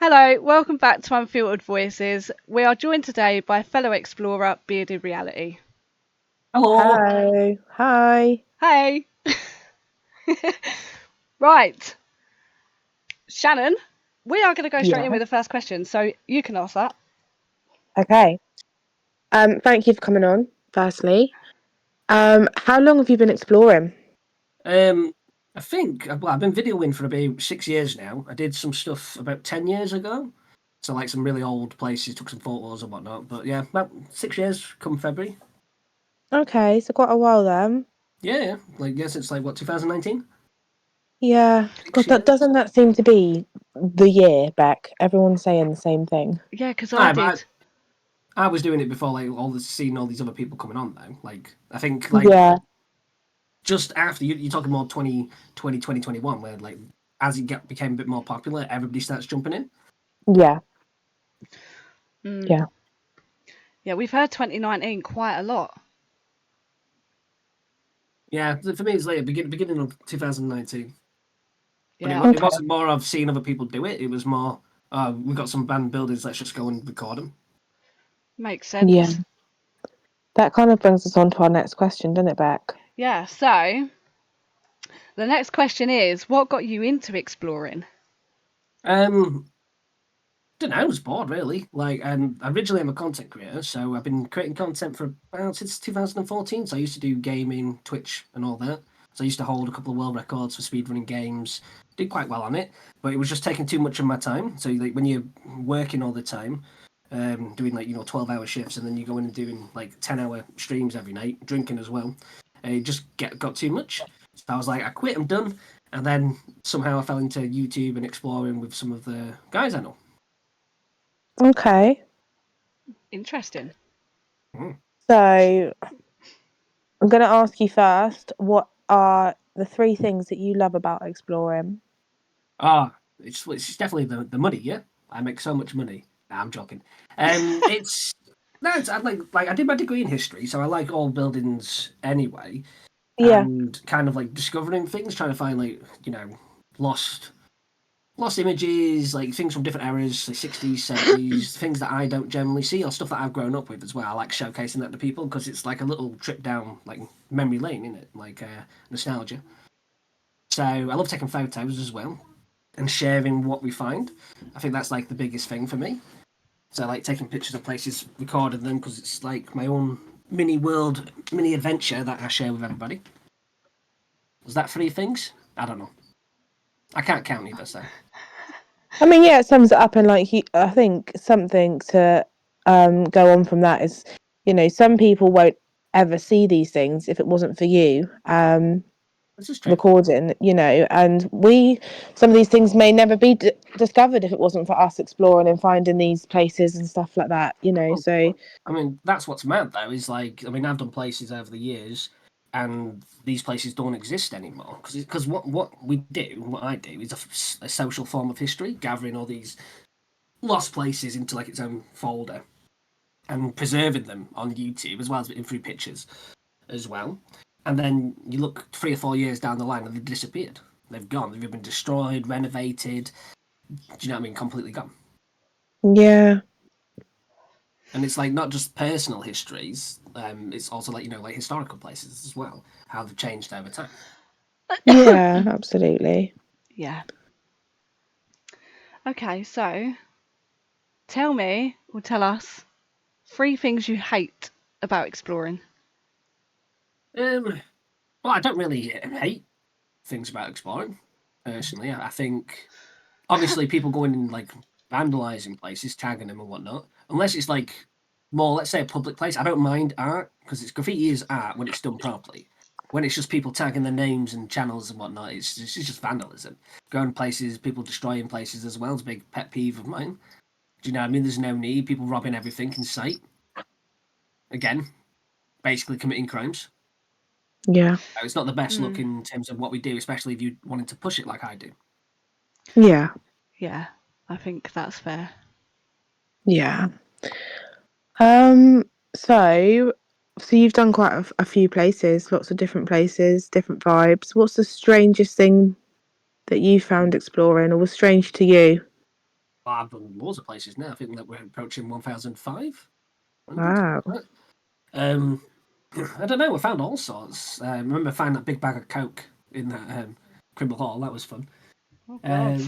Hello, welcome back to Unfiltered Voices. We are joined today by fellow explorer Bearded Reality. Hello. Hello. Hi. Hey! Right, Shannon, we are going to go straight in Yeah. with the first question, so you can ask that. Okay. Thank you for coming on, firstly. How long have you been exploring? I think I've been videoing for about 6 years now. I did some stuff about 10 years ago, so like some really old places, took some photos and whatnot. But yeah, about 6 years come February. Okay, so quite a while then. Yeah, like since like what 2019. Yeah. Six God, that years. doesn't that seem to be the year, Beck? Everyone's saying the same thing. Yeah, because I Aye, but did. I was doing it before like seeing all these other people coming on though. Like I think like Yeah. just after you're talking more 2020 2021 where like as became a bit more popular, everybody starts jumping in. Yeah. Mm. Yeah. Yeah, we've heard 2019 quite a lot. Yeah, for me it's like beginning of 2019. But Yeah, it Okay. wasn't more of seeing other people do it. It was more, we've got some band builders. Let's just go and record them. makes Yeah. sense. That kind of brings us on to our next question, doesn't it, Beck? Yeah, so the next question is what got you into exploring? Um, don't know. I was bored really. Like, originally I'm a content creator, so I've been creating content for about since 2014. So I used to do gaming, Twitch, and all that. So I used to hold a couple of world records for speedrunning games. Did quite well on it, but it was just taking too much of my time. So like when you're working all the time, doing like 12-hour shifts, and then you go in and doing like 10-hour streams every night, drinking as well. It just got too much. So I was like, I quit. I'm done. And then somehow I fell into YouTube and exploring with some of the guys I know. Okay. Interesting. Mm. So I'm gonna ask you first, what are the three things that you love about exploring? Ah, it's definitely the money. Yeah, I make so much money. Nah, I'm joking. It's no, it's I did my degree in history, so I like old buildings anyway, Yeah. and kind of like discovering things, trying to find like lost lost images, like things from different eras, like 60s, 70s, things that I don't generally see, or stuff that I've grown up with as well. I like showcasing that to people because it's like a little trip down like memory lane, isn't it? Like nostalgia. So I love taking photos as well and sharing what we find. I think that's like the biggest thing for me. So I like taking pictures of places, recording them because it's like my own mini world, mini adventure that I share with everybody. Was that three things? I don't know. I can't count either, so. I mean, yeah, it sums it up, and I think something to go on from that is, some people won't ever see these things if it wasn't for you This is true. recording, and some of these things may never be discovered if it wasn't for us exploring and finding these places and stuff like that, Well, so I mean, that's what's mad though. Is like, I mean, I've done places over the years, and these places don't exist anymore because what we do, what I do, is a social form of history, gathering all these lost places into like its own folder and preserving them on YouTube as well as in through pictures as well. And then you look 3 or 4 years down the line and they've disappeared. They've gone. They've been destroyed, renovated. Do you know what I mean? Completely gone. yeah. And it's like not just personal histories. It's also like like historical places as well. How they've changed over time. Yeah, absolutely. Yeah. Okay, so tell me or tell us three things you hate about exploring. Um, well, I don't really hate things about exploring. Personally, I think obviously people going and like vandalizing places, tagging them and whatnot, unless it's like more, let's say a public place. I don't mind art because it's graffiti is art when it's done properly. When it's just people tagging their names and channels and whatnot, it's just vandalism. Going places, people destroying places as well is a big pet peeve of mine. Do you know what I mean? There's no need. People robbing everything in sight. Again, basically committing crimes. Yeah. It's not the best look Mm, in terms of what we do, especially if you wanted to push it like I do. Yeah. yeah, I think that's fair. Yeah. Um, so you've done quite a few places, lots of different places, different vibes. What's the strangest thing that you found exploring or was strange to you? I've done loads of places now. I think that we're approaching 1,005. Wow. I don't know. I found all sorts. I remember finding that big bag of Coke in that Crimble Hall. That was fun. Oh God.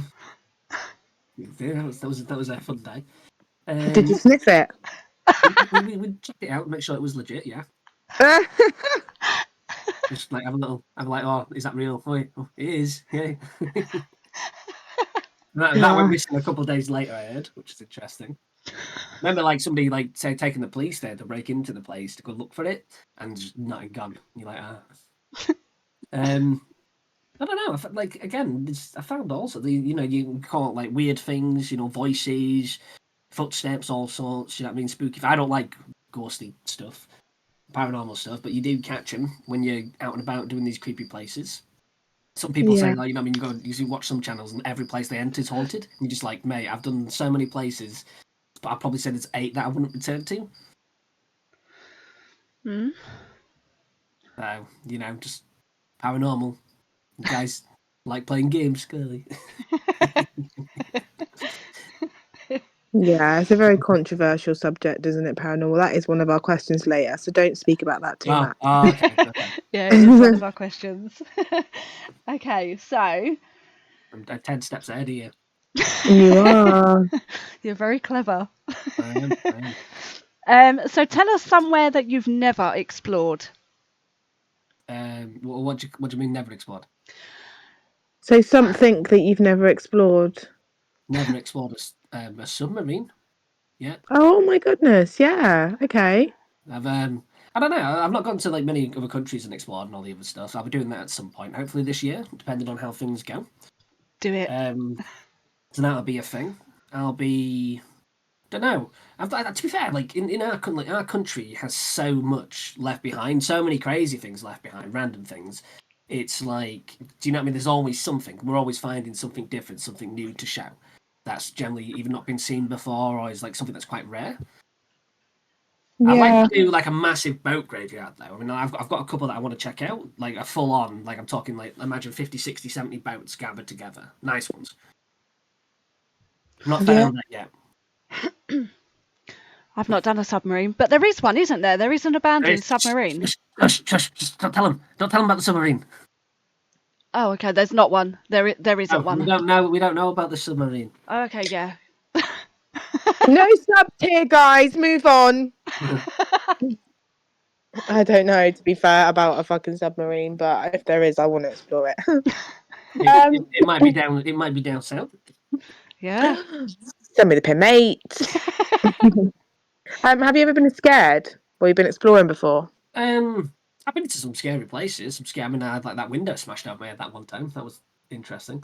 Yeah, that was a fun day. Did you sniff it? We checked it out, make sure it was legit. Yeah, just like have a little. I'm like, oh, is that real? Oh, it is. Yeah. That went missing a couple of days later. I heard, which is interesting. Remember, like somebody like say taking the police there to break into the place to go look for it, and just nothing gone. You're like, ah. I don't know. Like again, I found also you can call it like weird things. Voices, footsteps, all sorts. You know what I mean? Spooky. I don't like ghostly stuff, paranormal stuff, but you do catch them when you're out and about doing these creepy places. Some people say, Yeah. like, you watch some channels and every place they enter is haunted. And you're just like, mate, I've done so many places, but I'd probably say there's 8 that I wouldn't return to. Hmm. So, just paranormal. You guys like playing games, clearly. Yeah, it's a very controversial subject, isn't it? Paranormal. That is one of our questions later, so don't speak about that too much. Okay. Yeah, it is one of our questions. Okay, so I'm 10 steps ahead of you. You are. you're very clever. I am. So tell us somewhere that you've never explored. What do you mean never explored? So something that you've never explored. Never explored a submarine yet. Oh my goodness, yeah. Okay. I don't know. I've not gone to like many other countries and explored and all the other stuff. So I'll be doing that at some point. Hopefully this year, depending on how things go. Do it. So that'll be a thing. I'll be. Don't know. To be fair, like in our country has so much left behind, so many crazy things left behind, random things. It's like, do you know what I mean? There's always something. We're always finding something different, something new to show. That's generally even not been seen before, or is like something that's quite rare. I'd like Yeah. to do like a massive boat graveyard though. I mean, I've got a couple that I want to check out, like a full on, like I'm talking like imagine 50, 60, 70 boats gathered together. Nice ones. I've not Yeah. found that yet. I've not done a submarine, but there is one, isn't there? There is an abandoned Shush, submarine. just don't tell him. Don't tell him about the submarine. Oh, okay. There's not one. There isn't No, one. we don't know about the submarine. Okay, yeah. No subs here, guys. Move on. I don't know, to be fair, about a fucking submarine, but if there is, I want to explore it. It might be down. It might be down south. Yeah. Send me the pin, mate. Have you ever been scared? Or you've been exploring before? I've been to some scary places. I mean, I had like that window smashed out my head that one time. That was interesting.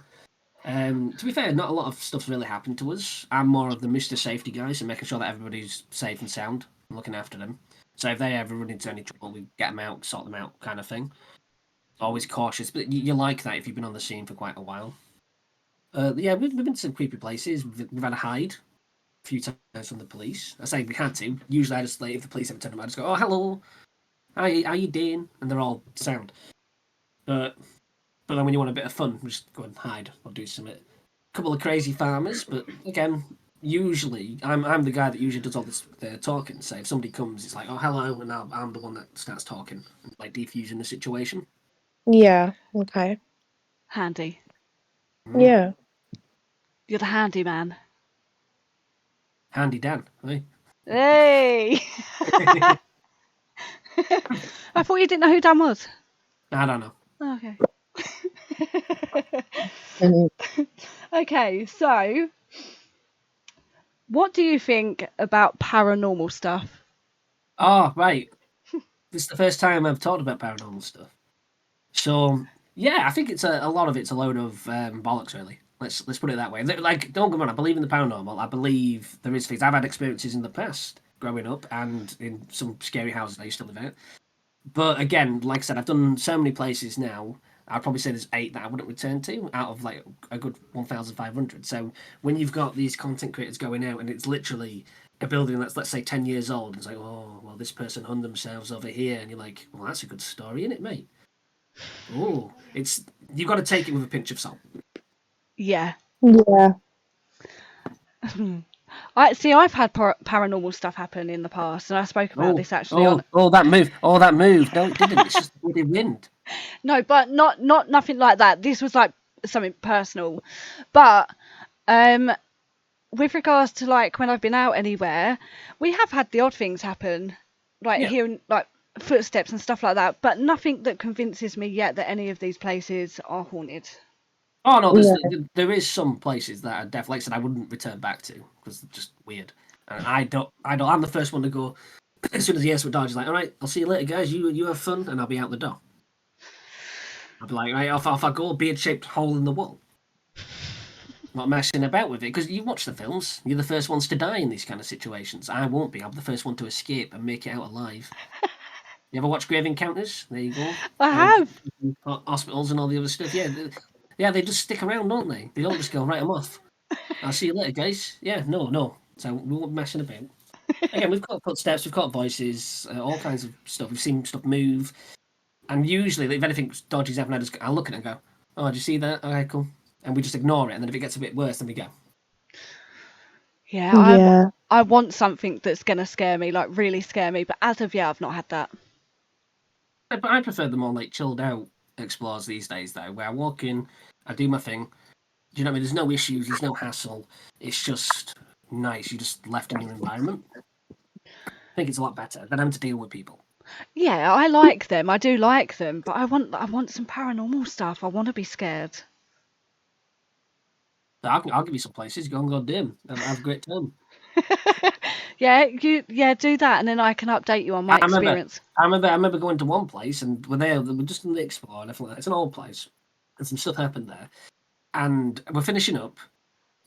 To be fair, not a lot of stuff's really happened to us. I'm more of the Mr. Safety guy, so making sure that everybody's safe and sound and looking after them. So if they ever run into any trouble, we get them out, sort them out, kind of thing. Always cautious, but you like that if you've been on the scene for quite a while. Yeah, we've been to some creepy places. We've had to hide a few times from the police. I say we had to. Usually, I just like if the police ever turn up, I just go, "Oh, hello, how you doing?" And they're all sound. But then when you want a bit of fun, we just go and hide or do something. A couple of crazy farmers, but again, usually I'm the guy that usually does all this talking. So if somebody comes, it's like, "Oh, hello," and I'm the one that starts talking, like defusing the situation. Yeah. Okay. Handy. Yeah. You're the handyman. Handy Dan, right? Hey! I thought you didn't know who Dan was. I don't know. Oh, okay. Mhm. Okay, so what do you think about paranormal stuff? Oh, right. This is the first time I've talked about paranormal stuff. So yeah, I think it's a lot of it's a load of bollocks, really. Let's put it that way. Like, don't get me wrong, I believe in the paranormal. I believe there is things. I've had experiences in the past growing up and in some scary houses I used to live in. But again, like I said, I've done so many places now. I'd probably say there's 8 that I wouldn't return to out of like a good 1,500. So when you've got these content creators going out and it's literally a building that's, let's say, 10 years old, and it's like, oh, well, this person hung themselves over here, and you're like, well, that's a good story, isn't it, mate? Oh, you've got to take it with a pinch of salt. Yeah. Yeah. I've had paranormal stuff happen in the past, and I spoke about this actually on. That move! Oh, that move! No, it didn't. It's just the bloody wind. No, but not nothing like that. This was like something personal, but with regards to like when I've been out anywhere, we have had the odd things happen, like Yeah. hearing like footsteps and stuff like that, but nothing that convinces me yet that any of these places are haunted. Oh no, Yeah. there is some places that are definitely, like I said, I wouldn't return back to because they're just weird. And I don't. I'm the first one to go. As soon as he hears what dodge, like, all right, I'll see you later, guys. You have fun, and I'll be out the door. I'll be like, right, off I go, beard shaped hole in the wall. Not messing about with it because you watch the films. You're the first ones to die in these kind of situations. I won't be. I'm the first one to escape and make it out alive. You ever watch Grave Encounters? There you go. I have. Hospitals and all the other stuff. Yeah, they just stick around, don't they? They don't just go, right, I'm off. I'll see you later, guys. Yeah, no. So we won't be messing about. Again, we've got footsteps, we've got voices, all kinds of stuff. We've seen stuff move. And usually, if anything dodgy's happened, I'll look at it and go, oh, did you see that? Okay, cool. And we just ignore it. And then if it gets a bit worse, then we go. Yeah, Yeah. I want something that's gonna scare me, like really scare me, but as of yet, I've not had that. But I prefer the more like chilled out explores these days, though, where I walk in, I do my thing. Do you know what I mean? There's no issues, there's no hassle. It's just nice. You're just left in your environment. I think it's a lot better than having to deal with people. Yeah, I like them. I do like them, but I want some paranormal stuff. I want to be scared. So I'll give you some places. Go and go dim. Have a great time. Yeah, do that, and then I can update you on my I remember, experience. I remember going to one place and we're just in the explore and everything like that. It's an old place, and some stuff happened there. And we're finishing up,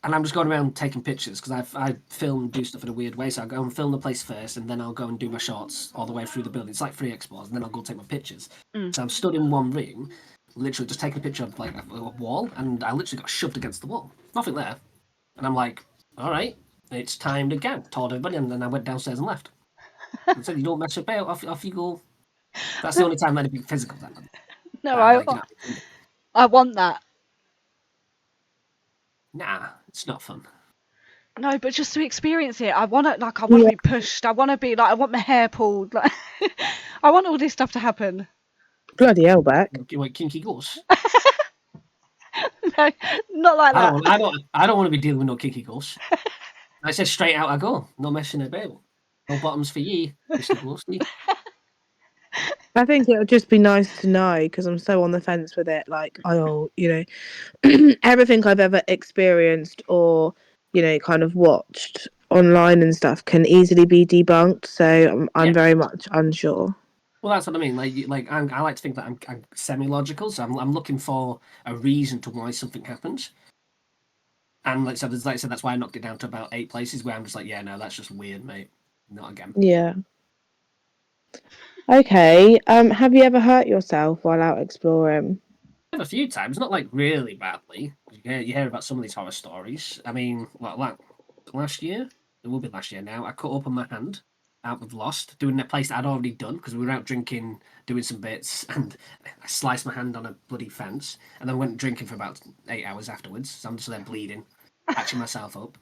and I'm just going around taking pictures because I film do stuff in a weird way. So I go and film the place first, and then I'll go and do my shots all the way through the building. It's like 3 explores, and then I'll go take my pictures. Mm. So I'm stood in one room, literally just taking a picture of like a wall, and I literally got shoved against the wall. Nothing there, and I'm like, all right, it's time to go. Told everybody, and then I went downstairs and left. And said, you don't mess about, off you go. That's the only time anything physical happened. No, Like, I want that. nah, it's not fun. No, but just to experience it, I want to Yeah. be pushed. I want to be like, I want my hair pulled. Like, I want all this stuff to happen. Bloody hell, back. Like kinky ghosts. No, not like that. I don't want to be dealing with no kinky ghosts. I said straight out I go, no messing about. No bottoms for ye, Mr. Ghosty. I think it would just be nice to know because I'm so on the fence with it. Like, everything I've ever experienced or, kind of watched online and stuff can easily be debunked. So I'm Yeah. very much unsure. Well, that's what I mean. I like to think that I'm semi-logical, so I'm looking for a reason to why something happens. And like I said, that's why I knocked it down to about 8 places where I'm just like, yeah, no, that's just weird, mate. Not again. Yeah. Okay. Have you ever hurt yourself while out exploring? A few times, not like really badly. You hear about some of these horror stories. I mean, like last year, it will be last year now. I cut open my hand out with Lost, doing a place that I'd already done because we were out drinking, doing some bits, and I sliced my hand on a bloody fence, and then went drinking for about 8 hours afterwards. So I'm just there bleeding, patching myself up.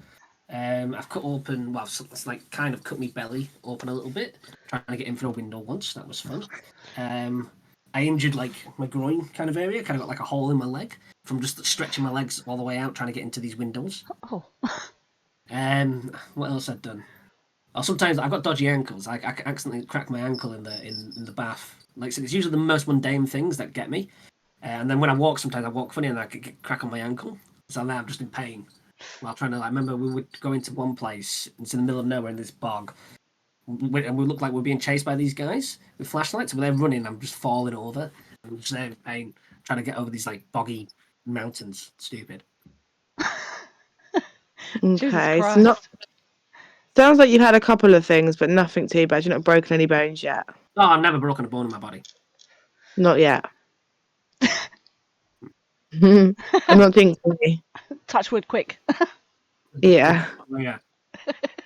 I've cut open, it's like kind of cut my belly open a little bit, trying to get in through a window once. That was fun. I injured like my groin kind of area, kind of got like a hole in my leg from just stretching my legs all the way out trying to get into these windows. Oh. What else I've done? Or sometimes I've got dodgy ankles. I accidentally crack my ankle in the bath. Like I said, it's usually the most mundane things that get me. And then when I walk, sometimes I walk funny and I get crack on my ankle. So now I'm just in pain. While trying to, I remember we would go into one place. It's in the middle of nowhere in this bog. And we look like we're being chased by these guys with flashlights. They're running. I'm just falling over. I'm just there in pain, trying to get over these like boggy mountains. Stupid. Jesus Okay. Christ. So sounds like you've had a couple of things, but nothing too bad. You've not broken any bones yet. Oh, I've never broken a bone in my body. Not yet. I'm not thinking. Touch wood, quick. Yeah. Oh, yeah.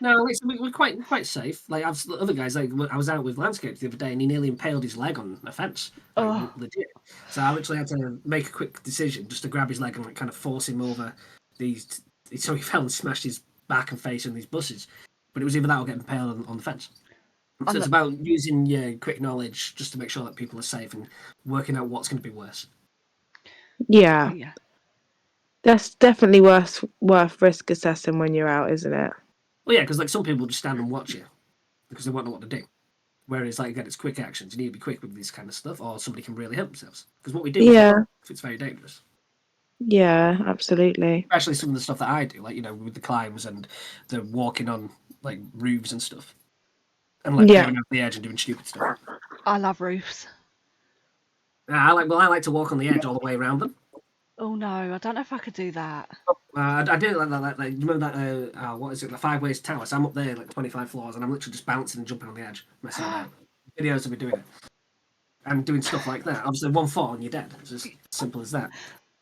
No, we're quite safe. Like other guys, like I was out with landscapes the other day, and he nearly impaled his leg on a fence. Like, legit. So I literally had to make a quick decision just to grab his leg and like kind of force him over these. So he fell and smashed his back and facing these buses. But it was either that or getting impaled on the fence. On So it's the- about using your quick knowledge just to make sure that people are safe and working out what's going to be worse. Yeah, Yeah. that's definitely worth risk assessing when you're out, isn't it? Well, yeah, because like some people just stand and watch you because they won't know what to do. Whereas, like, again, it's quick actions. You need to be quick with this kind of stuff, or somebody can really help themselves. Because what we do is Yeah, if it's very dangerous. yeah, absolutely. Especially some of the stuff that I do, like, you know, with the climbs and the walking on, like, roofs and stuff. And, like, Yeah. peering over the edge and doing stupid stuff. I love roofs. I like to walk on the edge all the way around them. Oh no, I don't know if I could do that. I do it like that. Like, you remember that, what is it, the Five Ways Tower? So I'm up there, like, 25 floors, and I'm literally just bouncing and jumping on the edge, messing about. Videos of me doing it. And doing stuff like that. Obviously, one fall and you're dead. It's just simple as that.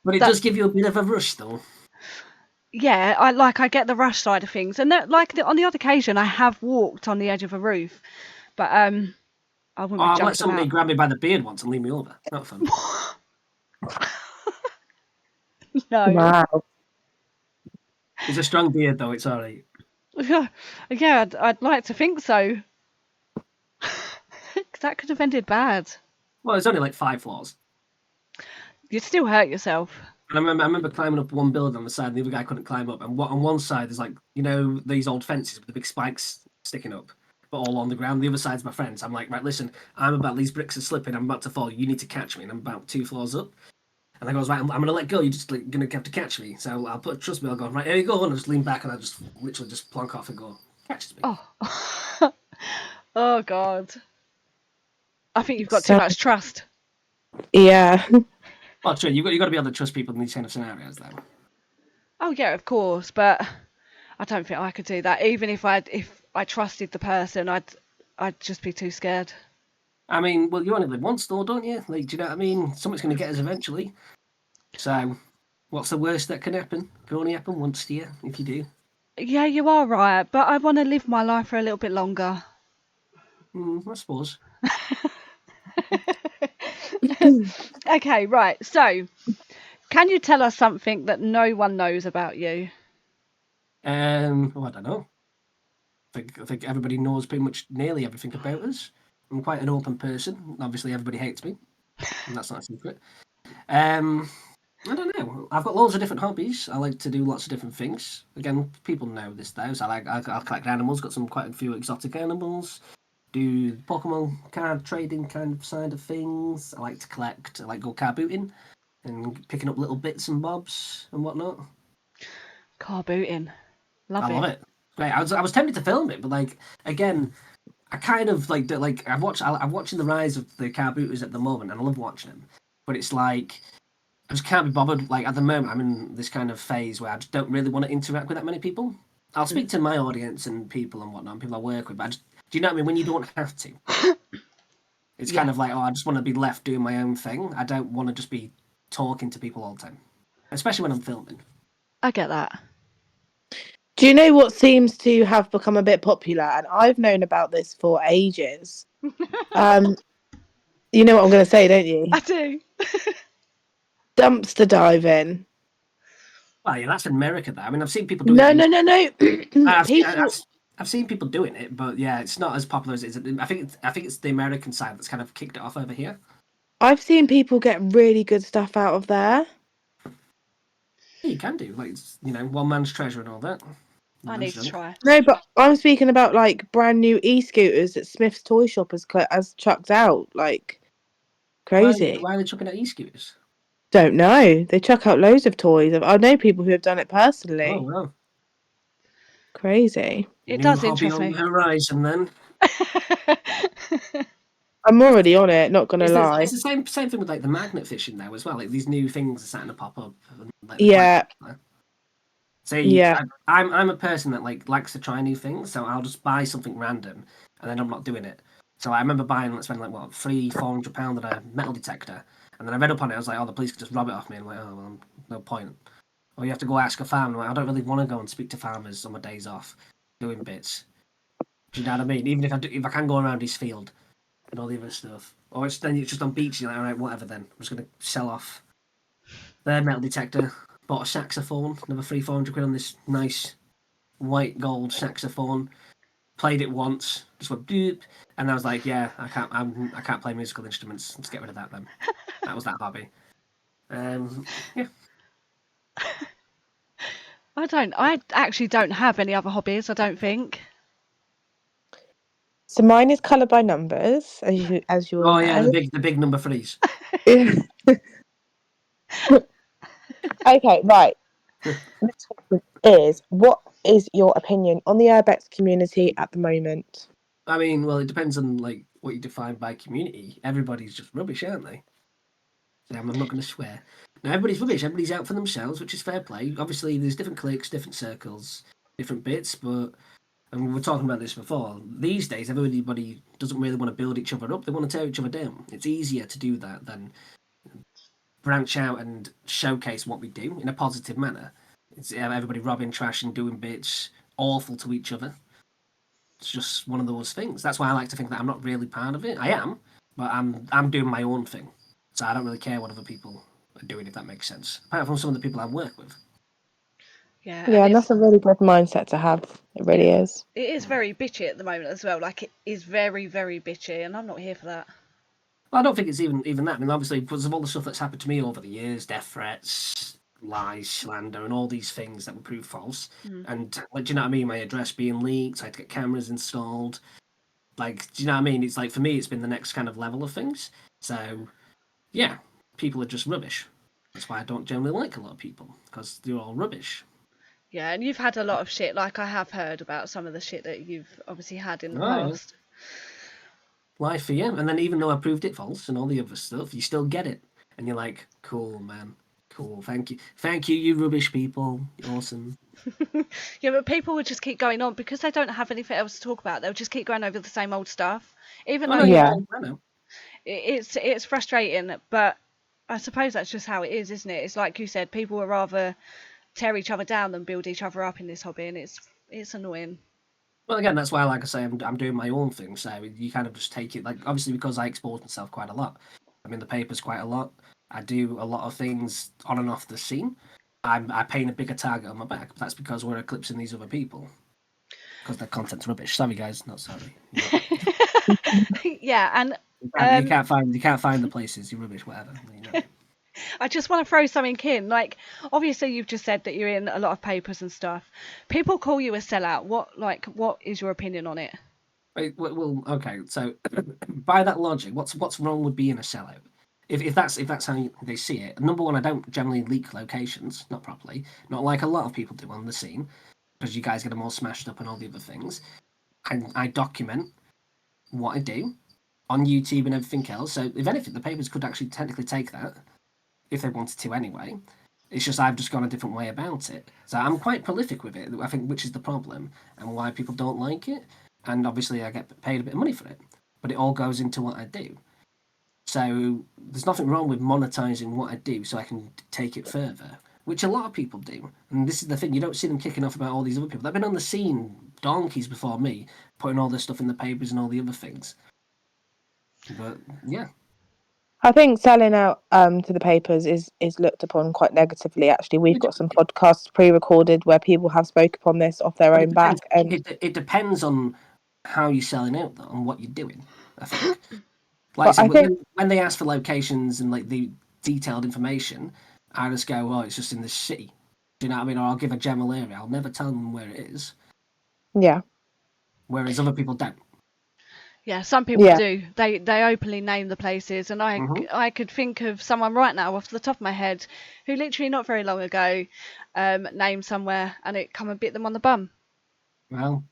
But it That- does give you a bit of a rush, though. Yeah, I get the rush side of things, and that, on the odd occasion I have walked on the edge of a roof, but I wouldn't Oh, be I've let jumping somebody about. grab me by the beard once and leave me over. Not fun. No. Wow. It's a strong beard, though. It's all right. Yeah, I'd like to think so. 'Cause that could have ended bad. Well, it's only like 5 floors. You'd still hurt yourself. And I remember climbing up one building on the side, and the other guy couldn't climb up. And on one side, there's like, you know, these old fences with the big spikes sticking up, but all on the ground. The other side's my friends. I'm like, right, listen, these bricks are slipping. I'm about to fall. You need to catch me. And I'm about 2 floors up. And I goes, right, I'm going to let go. You're just like, going to have to catch me. So trust me, I'll go, right, here you go. And I just lean back and I just literally just plonk off and go, catches me. Oh. Oh God. I think you've got too So, much trust. yeah. Well, true, you got to be able to trust people in these kind of scenarios, though. Oh yeah, of course, but I don't think I could do that. Even if I trusted the person, I'd just be too scared. I mean, well, you only live once, though, don't you? Like, do you know what I mean? Something's going to get us eventually. So, what's the worst that can happen? It can only happen once to you, if you do. Yeah, you are right, but I want to live my life for a little bit longer. I suppose. Okay, right. So, can you tell us something that no one knows about you? I don't know. I think everybody knows pretty much nearly everything about us. I'm quite an open person. Obviously, everybody hates me, and that's not a secret. I don't know. I've got loads of different hobbies. I like to do lots of different things. Again, people know this though. So I collect animals. Got quite a few exotic animals. Do Pokemon card trading kind of side of things. I like to collect. I like go car booting and picking up little bits and bobs and whatnot. Car booting. Love I love it. Great. I was tempted to film it, but like again, I kind of like I'm watching the rise of the car booters at the moment, and I love watching them. But it's like I just can't be bothered. Like at the moment, I'm in this kind of phase where I just don't really want to interact with that many people. I'll speak to my audience and people and whatnot, and people I work with. But do you know what I mean? When you don't have to, it's Yeah. kind of like, oh, I just want to be left doing my own thing. I don't want to just be talking to people all the time, especially when I'm filming. I get that. Do you know what seems to have become a bit popular? And I've known about this for ages. You know what I'm going to say, don't you? I do. Dumpster diving. Well, yeah, that's in America, though. I mean, I've seen people doing it. No. I've seen, People. I've seen people doing it, but yeah, it's not as popular as it is. I think it's the American side that's kind of kicked it off over here. I've seen people get really good stuff out of there. Yeah, you can do, like, one man's treasure and all that. I need to try. No, but I'm speaking about like brand new e-scooters that Smith's Toy Shop has chucked out. Like crazy. Why are they chucking out e-scooters? Don't know. They chuck out loads of toys. I know people who have done it personally. Oh, wow. Crazy. It New does hobby interest on me. the horizon, then. I'm already on it, not gonna lie. It's the same thing with like the magnet fishing now as well. Like these new things are starting to pop up. And, like, Yeah. See, Yeah. I'm a person that likes to try new things, so I'll just buy something random and then I'm not doing it. So I remember spending like what £300-400 on a metal detector, and then I read up on it. I was like, oh, the police could just rob it off me. And I'm like, oh well, no point. Or you have to go ask a farmer. Like, I don't really want to go and speak to farmers on my days off, doing bits. Do you know what I mean? Even if I can go around his field and all the other stuff, or it's just on beach. You're like, all right, whatever. Then I'm just gonna sell off their metal detector. Bought a saxophone, another £300-400 on this nice white gold saxophone. Played it once, just went doop, and I was like, yeah, I can't play musical instruments. Let's get rid of that then. That was that hobby. Yeah. I actually don't have any other hobbies, I don't think. So mine is colour by numbers, as you all Oh yeah, know. the big number threes. Okay, right. Next question is, what is your opinion on the urbex community at the moment? I mean, well, it depends on like what you define by community. Everybody's just rubbish, aren't they? So I'm not going to swear. No, everybody's rubbish. Everybody's out for themselves, which is fair play. Obviously, there's different cliques, different circles, different bits, but and we were talking about this before. These days, everybody doesn't really want to build each other up. They want to tear each other down. It's easier to do that than branch out and showcase what we do in a positive manner. It's everybody robbing trash and doing bits awful to each other. It's just one of those things. That's why I like to think that I'm not really part of it. I am, but I'm doing my own thing. So I don't really care what other people are doing, if that makes sense. Apart from some of the people I work with. Yeah, and Yeah, and that's a really good mindset to have. It really is. it is very bitchy at the moment as well. Like, it is very, very bitchy, and I'm not here for that. Well, I don't think it's even that. I mean, obviously, because of all the stuff that's happened to me over the years, death threats, lies, slander, and all these things that were proved false. Mm. And like, do you know what I mean? My address being leaked, I had to get cameras installed. Like, do you know what I mean? It's like for me, it's been the next kind of level of things. So, yeah, people are just rubbish. That's why I don't generally like a lot of people because they're all rubbish. Yeah, and you've had a lot of shit. Like, I have heard about some of the shit that you've obviously had in the Oh yeah, past. life for you. And then even though I proved it false and all the other stuff, you still get it, and you're like, cool, man, cool, thank you, you rubbish people, awesome. Yeah, but people would just keep going on because they don't have anything else to talk about. They'll just keep going over the same old stuff, even Oh though no, yeah, Yeah. I know. it's frustrating. But I suppose that's just how it is, isn't it? It's like you said, people would rather tear each other down than build each other up in this hobby, and it's annoying. Well, again, that's why, like I say, I'm doing my own thing. So you kind of just take it, like, obviously, because I expose myself quite a lot. I'm in the papers quite a lot. I do a lot of things on and off the scene. I paint a bigger target on my back. But that's because we're eclipsing these other people because their content's rubbish. Sorry, guys, not sorry. Yeah, and You can't find the places. You're rubbish, whatever. You know. I just want to throw something in. Like, obviously, you've just said that you're in a lot of papers and stuff. People call you a sellout. What is your opinion on it? Wait, well, okay. So by that logic, what's wrong with being a sellout? If that's how they see it. Number one, I don't generally leak locations, not properly, not like a lot of people do on the scene, because you guys get them all smashed up and all the other things. I document what I do on YouTube and everything else. So if anything, the papers could actually technically take that if they wanted to anyway. It's just I've just gone a different way about it. So I'm quite prolific with it, I think, which is the problem and why people don't like it. And obviously, I get paid a bit of money for it, but it all goes into what I do. So there's nothing wrong with monetizing what I do so I can take it further, which a lot of people do. And this is the thing, you don't see them kicking off about all these other people. They've been on the scene donkeys before me, putting all this stuff in the papers and all the other things. But yeah. I think selling out to the papers is looked upon quite negatively. Actually, we've got some podcasts pre-recorded where people have spoke upon this off their But own back, and it depends on how you're selling out, though, and what you're doing, I think. Like I but said, I think when they ask for locations and like the detailed information, I just go, "Oh, it's just in this city." Do you know what I mean? Or I'll give a general area. I'll never tell them where it is. yeah, Whereas other people don't. Yeah, some people yeah, do. They openly name the places, and Hmm. I could think of someone right now off the top of my head who literally not very long ago named somewhere, and it come and bit them on the bum. Well,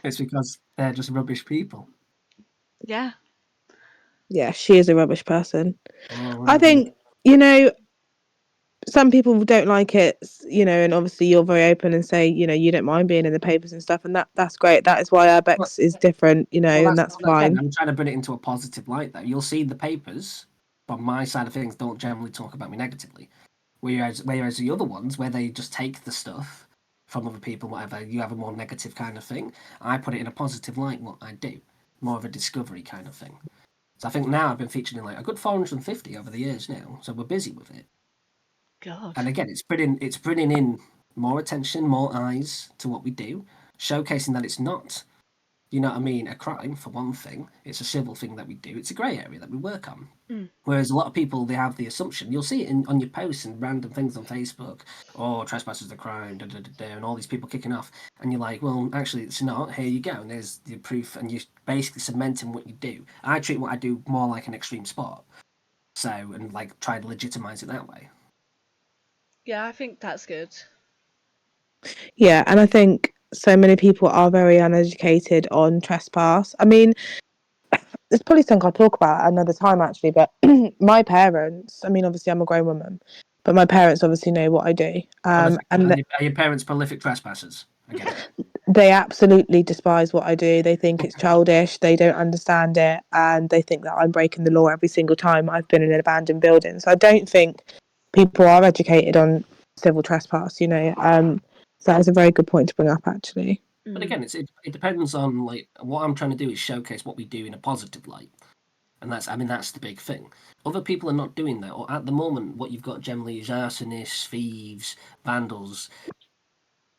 it's because they're just rubbish people. Yeah. yeah. She is a rubbish person. Oh, I indeed. think some people don't like it, and obviously you're very open and say you don't mind being in the papers and stuff, and that's great. That is why Well, Urbex is different, well, and that's that's again. fine. I'm trying to bring it into a positive light. Though you'll see the papers from my side of things don't generally talk about me negatively. Whereas the other ones, where they just take the stuff from other people, whatever, you have a more negative kind of thing. I put it in a positive light, what I do, more of a discovery kind of thing. So I think now I've been featured in like a good 450 over the years now, so we're busy with it. God. And again, it's bringing in more attention, more eyes to what we do, showcasing that it's not, you know what I mean, a crime for one thing. It's a civil thing that we do. It's a grey area that we work on. Whereas a lot of people, they have the assumption, you'll see it on your posts and random things on Facebook, oh, trespass is a crime, da, da, da, da, and all these people kicking off. And you're like, well, actually, it's not. Here you go. And there's the proof, and you're basically cementing what you do. I treat what I do more like an extreme sport. So, and like try to legitimize it that way. Yeah, I think that's good. Yeah, and I think so many people are very uneducated on trespass. I mean, it's probably something I'll talk about another time actually, but my parents, I mean, obviously I'm a grown woman, but my parents obviously know what I do. And Are your parents prolific trespassers? Again. They absolutely despise what I do. They think it's childish. They don't understand it. And they think that I'm breaking the law every single time I've been in an abandoned building. So I don't think people are educated on civil trespass, you know. So that's a very good point to bring up, actually. But again, it depends on, like, what I'm trying to do is showcase what we do in a positive light. And that's the big thing. Other people are not doing that. Or at the moment, what you've got generally is arsonists, thieves, vandals,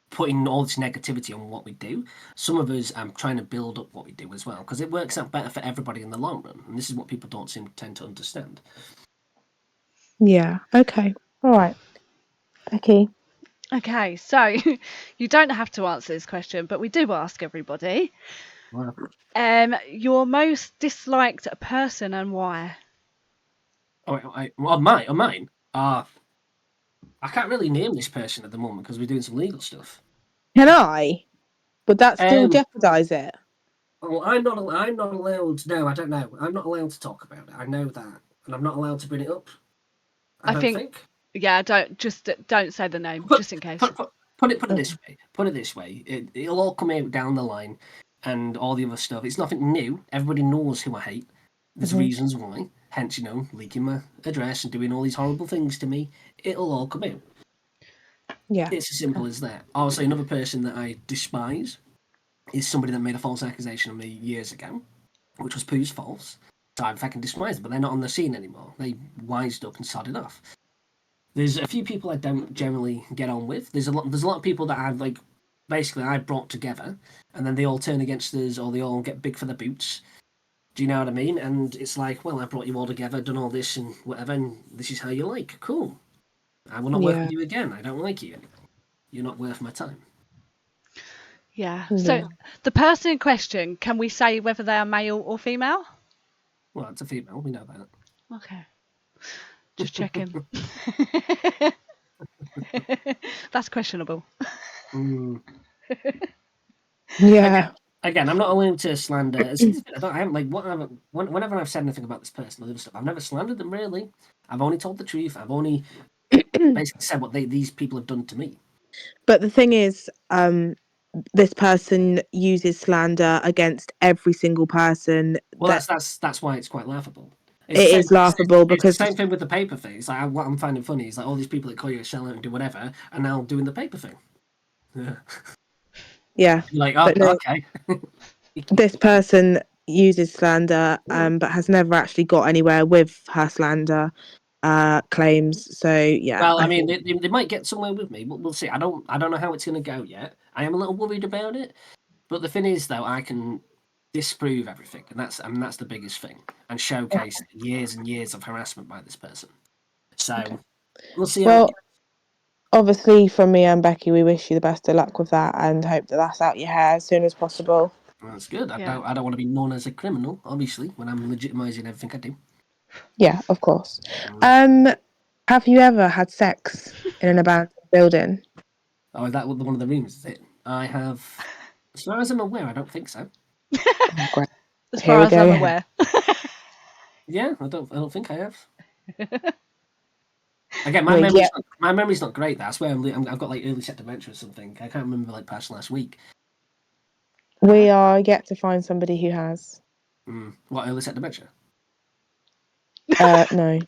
putting all this negativity on what we do. Some of us are trying to build up what we do as well, because it works out better for everybody in the long run. And this is what people don't tend to understand. Yeah. Okay. All right. Becky. Okay, so you don't have to answer this question, but we do ask everybody. Wow. Your most disliked person and why? Mine. I can't really name this person at the moment because we're doing some legal stuff. Can I? Would that still Um, jeopardise it? Well, I'm not allowed. No, I don't know. I'm not allowed to talk about it. I know that, and I'm not allowed to bring it up. I don't think. Yeah, don't say the name, just in case. Put it this way. Put it this way. It'll all come out down the line, and all the other stuff. It's nothing new. Everybody knows who I hate. There's reasons why. Hence, leaking my address and doing all these horrible things to me. It'll all come out. Yeah. It's as simple as that. Also, another person that I despise is somebody that made a false accusation on me years ago, which was Pooh's false. So I fucking despise them, but they're not on the scene anymore. They wised up and sodded off. There's a few people I don't generally get on with. There's a lot of people that I've I brought together, and then they all turn against us, or they all get big for the boots. Do you know what I mean? And it's like, well, I brought you all together, done all this and whatever, and this is how you like. Cool. I will not work with you again. I don't like you. You're not worth my time. Yeah. So the person in question, can we say whether they are male or female? Well, it's a female. We know that. Okay. Just checking. That's questionable. Yeah. Again, I'm not allowed to slander. I haven't whenever I've said anything about this person or other stuff, I've never slandered them really. I've only told the truth. I've only basically said what these people have done to me. But the thing is, this person uses slander against every single person. Well, that's why it's quite laughable. It is laughable because it's the same thing with the paper thing. It's like what I'm finding funny is like all these people that call you a sellout and do whatever are now doing the paper thing. Yeah. You're like, oh, no, okay. This person uses slander, but has never actually got anywhere with her slander claims. So yeah. Well, I mean, they might get somewhere with me, but we'll see. I don't know how it's going to go yet. I am a little worried about it, but the thing is, though, I can disprove everything, and that's the biggest thing, and showcase years and years of harassment by this person. So we'll see. Well, obviously, from me and Becky, we wish you the best of luck with that, and hope that that's out your hair as soon as possible. That's good. Yeah. I don't want to be known as a criminal, obviously, when I'm legitimising everything I do. Yeah, of course. Have you ever had sex in an abandoned building? Oh, is that one of the rooms? Is it? I have, as far as I'm aware, I don't think so. Oh, great. As far as I'm aware. Yeah, I don't think I have. Again, my memory's not great. I swear I've got like early set dementia or something. I can't remember like past last week. We are yet to find somebody who has. What, early set dementia? No.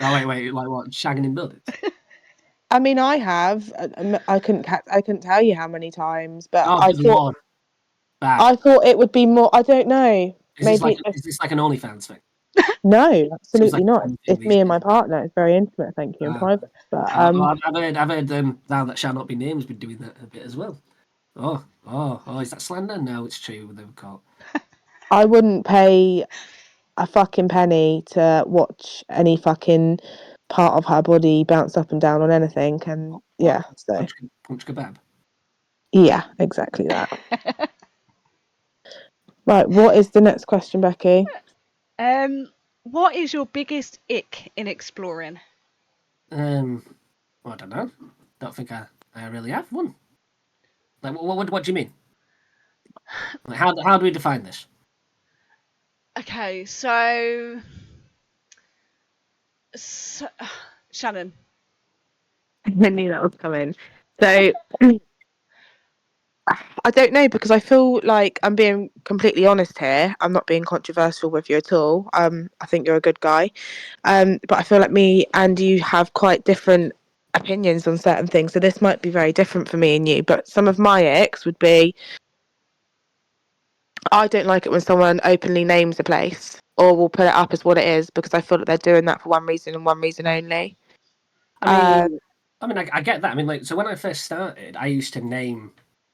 Oh wait, like what? Shagging in buildings? I mean, I have. I couldn't tell you how many times, but Oh, good Lord. Bad. I thought it would be more. I don't know. Is this like an OnlyFans thing? No, Seems absolutely like a not. common thing It's these me and my days. partner. It's very intimate, thank you, and Ah, private. But I've heard Thou That Shall Not Be Named has been doing that a bit as well. Oh, is that slander? No, it's true. They were caught. I wouldn't pay a fucking penny to watch any fucking part of her body bounce up and down on anything. And What? yeah, so Punch kebab. yeah, exactly that. Right, what is the next question, Becky? What is your biggest ick in exploring? I don't know. Don't think I really have one. Like, what do you mean? Like, how do we define this? Okay, so Shannon. I knew that was coming. So I don't know, because I feel like I'm being completely honest here. I'm not being controversial with you at all. I think you're a good guy. But I feel like me and you have quite different opinions on certain things. So this might be very different for me and you. But some of my icks would be, I don't like it when someone openly names a place or will put it up as what it is, because I feel like they're doing that for one reason and one reason only. I Uh, mean, I get that. I mean, like, so when I first started, I used to name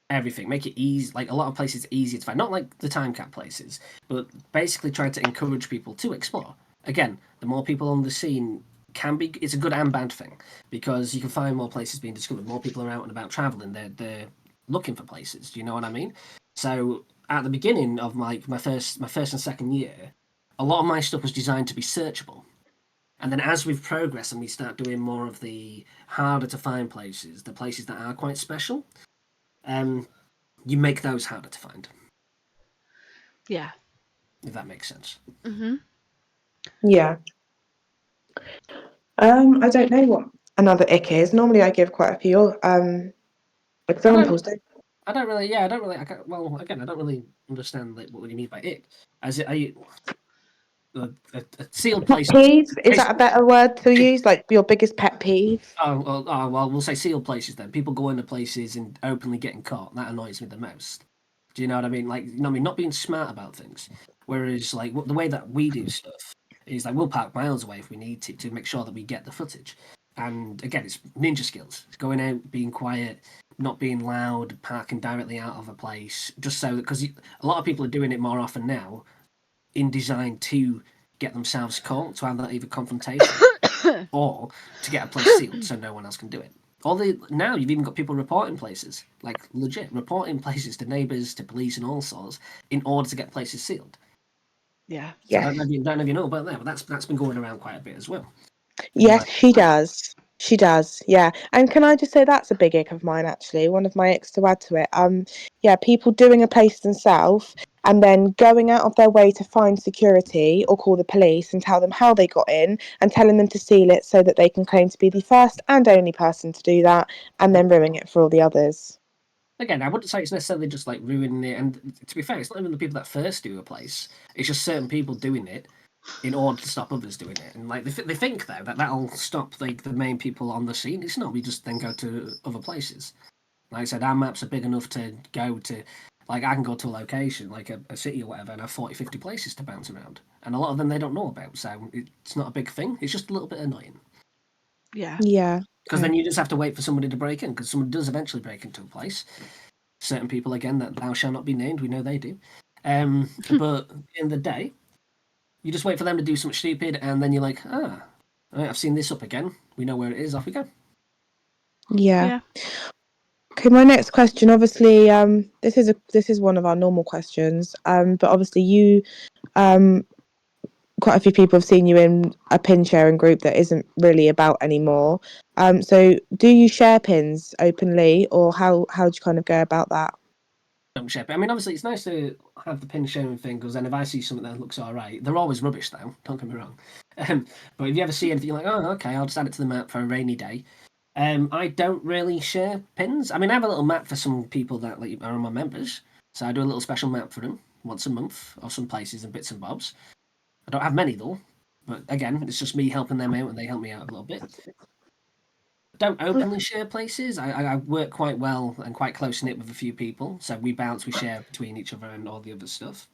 everything, make it easy. Like a lot of places easier to find, not like the time cap places, but basically try to encourage people to explore. Again, the more people on the scene can be, it's a good and bad thing because you can find more places being discovered. More people are out and about traveling. They're looking for places. Do you know what I mean? So at the beginning of my first and second year, a lot of my stuff was designed to be searchable. And then as we've progressed and we start doing more of the harder to find places, the places that are quite special, um, you make those harder to find, Yeah. if that makes sense. Mhm. yeah. I don't know what another ick is. Normally I give quite a few I don't, examples. I don't really, yeah, I don't really, well, again, I don't really understand like what you mean by it. As it, are you, a sealed Pet place, peeve, is that a better word to use? Like your biggest pet peeve? well, we'll say sealed places then. People go into places and openly getting caught. That annoys me the most. Do you know what I mean? Like, you know what I mean? Not being smart about things. Whereas, like, the way that we do stuff is like we'll park miles away if we need to make sure that we get the footage. And again, it's ninja skills. It's going out, being quiet, not being loud, parking directly out of a place, just so that because a lot of people are doing it more often now in design to get themselves caught, to have that either confrontation or to get a place sealed so no one else can do it. Now you've even got people reporting places, like legit reporting places to neighbours, to police, and all sorts, in order to get places sealed. Yeah. So Yeah. don't know if you know about that, but that's been going around quite a bit as well. Yes, she does. She does, yeah. And can I just say that's a big ick of mine, actually. One of my icks to add to it. Yeah, people doing a place themselves and then going out of their way to find security or call the police and tell them how they got in and telling them to seal it so that they can claim to be the first and only person to do that and then ruining it for all the others. Again, I wouldn't say it's necessarily just like ruining it. And to be fair, it's not even the people that first do a place. It's just certain people doing it in order to stop others doing it. And like they think though that that'll stop like the main people on the scene. It's not. We just then go to other places. Like I said, our maps are big enough to go to. Like I can go to a location, like a city or whatever, and have 40, 50 places to bounce around. And a lot of them they don't know about, so it's not a big thing. It's just a little bit annoying. Yeah. Yeah. Because then you just have to wait for somebody to break in, because someone does eventually break into a place. Certain people, again, that thou shall not be named, we know they do. But at the end of the day, you just wait for them to do something stupid, and then you're like, right, I've seen this up again. We know where it is. Off we go. Yeah. Yeah. Okay, my next question, obviously, this is one of our normal questions. But obviously you quite a few people have seen you in a pin sharing group that isn't really about anymore. So do you share pins openly, or how do you kind of go about that? Don't ship it. I mean, obviously, it's nice to have the pin sharing thing because then if I see something that looks all right, they're always rubbish though. Don't get me wrong. But if you ever see anything, you're like, oh, okay, I'll just add it to the map for a rainy day. I don't really share pins. I mean, I have a little map for some people that like are my members, so I do a little special map for them once a month or some places and bits and bobs. I don't have many though, but again, it's just me helping them out and they help me out a little bit. Don't openly share places. I work quite well and quite close knit with a few people, so we share between each other and all the other stuff.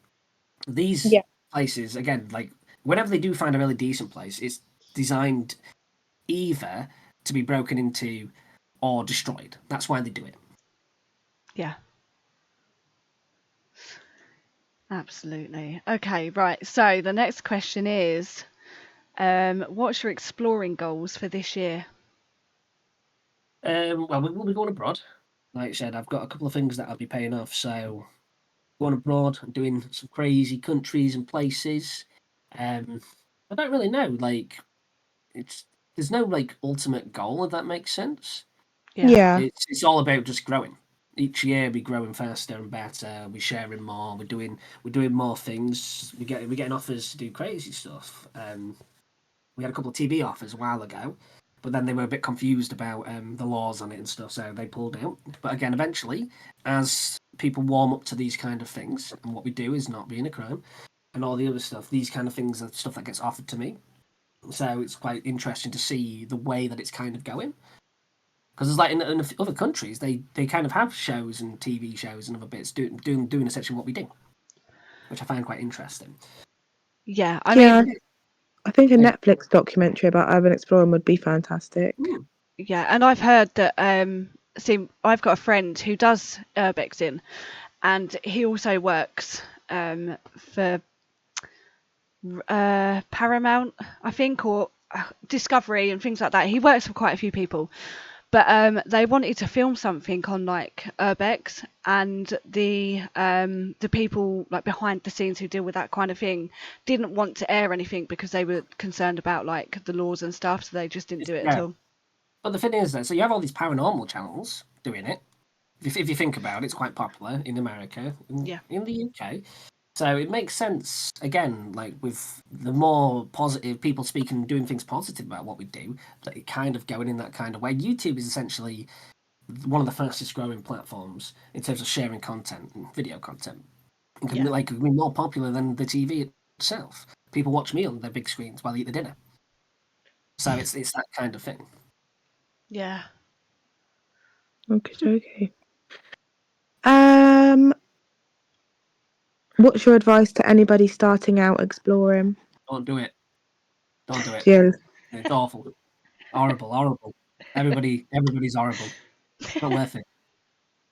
These Yeah. places, again, like whenever they do find a really decent place, it's designed either to be broken into or destroyed. That's why they do it. Yeah. Absolutely. Okay, right. So the next question is, what's your exploring goals for this year? Well, we will be going abroad. Like I said, I've got a couple of things that I'll be paying off. So going abroad and doing some crazy countries and places. I don't really know. Like there's no like ultimate goal, if that makes sense. Yeah. Yeah. It's all about just growing. Each year we're growing faster and better. We're sharing more. We're doing more things. We're getting offers to do crazy stuff. We had a couple of TV offers a while ago, but then they were a bit confused about the laws on it and stuff, so they pulled out. But again, eventually, as people warm up to these kind of things, and what we do is not being a crime, and all the other stuff, these kind of things are stuff that gets offered to me. So it's quite interesting to see the way that it's kind of going. Because it's like in other countries, they kind of have shows and TV shows and other bits doing essentially what we do, which I find quite interesting. Yeah. I Yeah. mean, I think a Yeah. Netflix documentary about urban exploring would be fantastic. yeah, and I've heard that see, I've got a friend who does urbexing, and he also works for Paramount, I think, or Discovery and things like that. He works for quite a few people. But they wanted to film something on like urbex, and the people like behind the scenes who deal with that kind of thing didn't want to air anything because they were concerned about like the laws and stuff, so they just didn't do it at Yeah. all. But the thing is, though, so you have all these paranormal channels doing it. If you think about it, it's quite popular in America, Yeah. in the UK. So it makes sense, again, like with the more positive people speaking, doing things positive about what we do, that it kind of going in that kind of way. YouTube is essentially one of the fastest growing platforms in terms of sharing content and video content. It can Yeah. be like it can be more popular than the TV itself. People watch me on their big screens while they eat the dinner. So it's that kind of thing. Yeah. Okay. What's your advice to anybody starting out exploring? Don't do it. Don't do it. Jill. It's awful. Horrible, horrible. Everybody's horrible. Not worth it.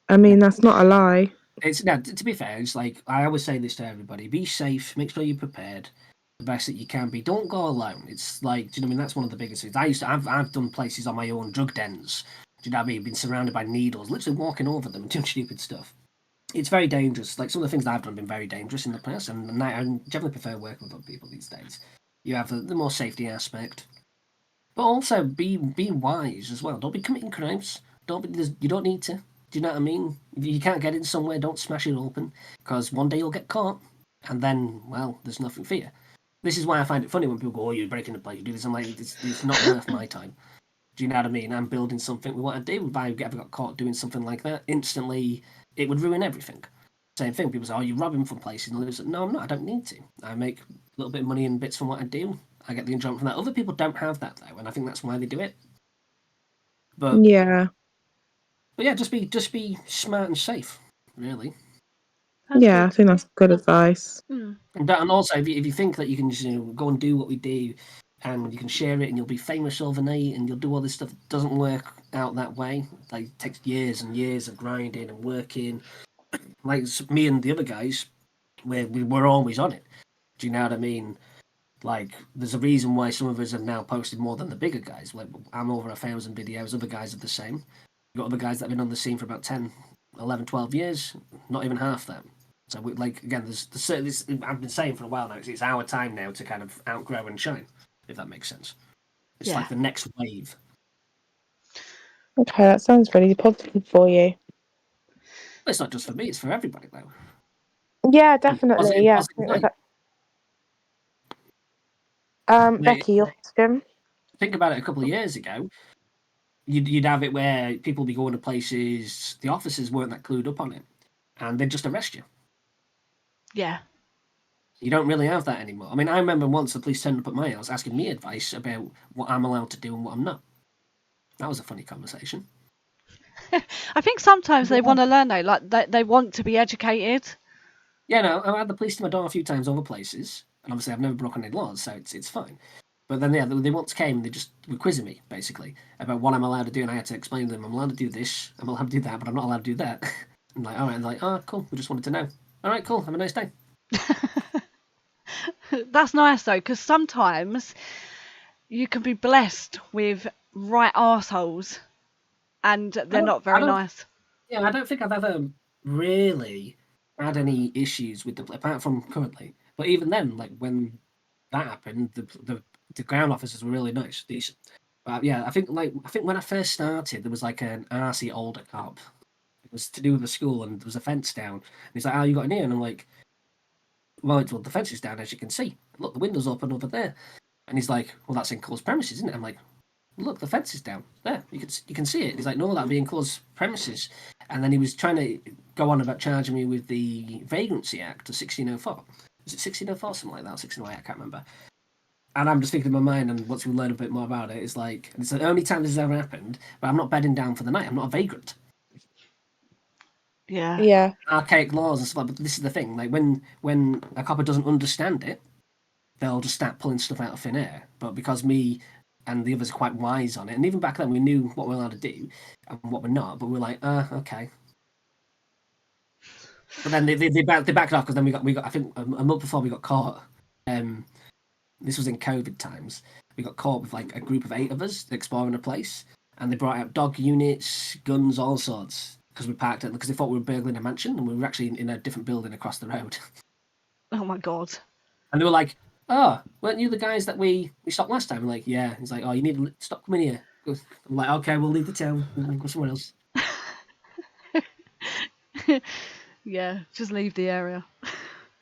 I mean, that's not a lie. It's no. To be fair, it's like I always say this to everybody: be safe. Make sure you're prepared, the best that you can be. Don't go alone. It's like, do you know what I mean? That's one of the biggest things. I've done places on my own, drug dens. Do you know what I mean? Been surrounded by needles, literally walking over them and doing stupid stuff. It's very dangerous. Like some of the things that I've done have been very dangerous in the past, and I generally prefer working with other people these days. You have the more safety aspect, but also be wise as well. Don't be committing crimes. You don't need to. Do you know what I mean? If you can't get in somewhere, don't smash it open, because one day you'll get caught, and then, well, there's nothing for you. This is why I find it funny when people go, "Oh, you're breaking the place, you do this." I'm like, it's not worth my time. Do you know what I mean? I'm building something we want to do. If I ever got caught doing something like that, instantly it would ruin everything. Same thing. People say, "Oh, you're robbing from places." And lose. No, I'm not. I don't need to. I make a little bit of money in bits from what I do. I get the enjoyment from that. Other people don't have that though, and I think that's why they do it. But Yeah. yeah, just be smart and safe, really. That's Yeah, I good. think that's good advice. Mm. And also, if you think that you can just go and do what we do, and you can share it, and you'll be famous overnight, and you'll do all this stuff, it doesn't work out that way. Like it takes years and years of grinding and working. Like me and the other guys, we're always on it. Do you know what I mean? Like, there's a reason why some of us have now posted more than the bigger guys. Like, I'm over 1,000 videos, other guys are the same. You've got other guys that have been on the scene for about 10, 11, 12 years, not even half that. So, like, again, there's this, I've been saying for a while now, it's our time now to kind of outgrow and shine, if that makes sense. It's Yeah. like the next wave. Okay, that sounds really positive for you. But it's not just for me, it's for everybody, though. Yeah, definitely. Yeah. Positive light. Becky, you're asking? Think about it a couple of years ago. You'd have it where people would be going to places, the officers weren't that clued up on it, and they'd just arrest you. Yeah. You don't really have that anymore. I mean, I remember once the police turned up at my house asking me advice about what I'm allowed to do and what I'm not. That was a funny conversation. I think sometimes they want to learn though, like they want to be educated. Yeah, no, I had the police to my door a few times over places, and obviously I've never broken any laws, so it's fine. But then, yeah, they once came, they just were quizzing me, basically, about what I'm allowed to do, and I had to explain to them, I'm allowed to do this, I'm allowed to do that, but I'm not allowed to do that. I'm like, all right, and they're like, oh, cool, we just wanted to know. All right, cool, have a nice day. That's nice though, because sometimes you can be blessed with right arseholes and they're not I very don't, nice. yeah, I don't think I've ever really had any issues with apart from currently. But even then, like when that happened, the ground officers were really nice, decent. But yeah, I think when I first started, there was like an arsey older cop. It was to do with the school, and there was a fence down. And he's like, "Oh, you got in here?" And I'm like, "Well, the fence is down, as you can see. Look, the window's open over there." And he's like, "Well, that's enclosed premises, isn't it?" I'm like, "Look, the fence is down there. You can see it." He's like, "No, that'd be enclosed premises." And then he was trying to go on about charging me with the Vagrancy Act of 1604. Was it 1604, something like that? 1608, I can't remember. And I'm just thinking in my mind, and once we learn a bit more about it, it's like, it's the only time this has ever happened, but I'm not bedding down for the night. I'm not a vagrant. Yeah. Yeah. Archaic laws and stuff like that. But this is the thing, like when a copper doesn't understand it, they'll just start pulling stuff out of thin air. But because me and the others are quite wise on it, and even back then we knew what we're allowed to do and what we're not, but we're like, okay. But then they backed it off because then we got I think a month before we got caught. This was in COVID times. We got caught with like a group of 8 of us exploring a place, and they brought out dog units, guns, all sorts, because we parked it because they thought we were burgling a mansion, and we were actually in a different building across the road. Oh my God. And they were like, "Oh, weren't you the guys that we stopped last time?" I'm like, "Yeah." He's like, "Oh, you need to stop coming here." I'm like, "Okay, we'll leave the town. We'll go somewhere else." Yeah, just leave the area.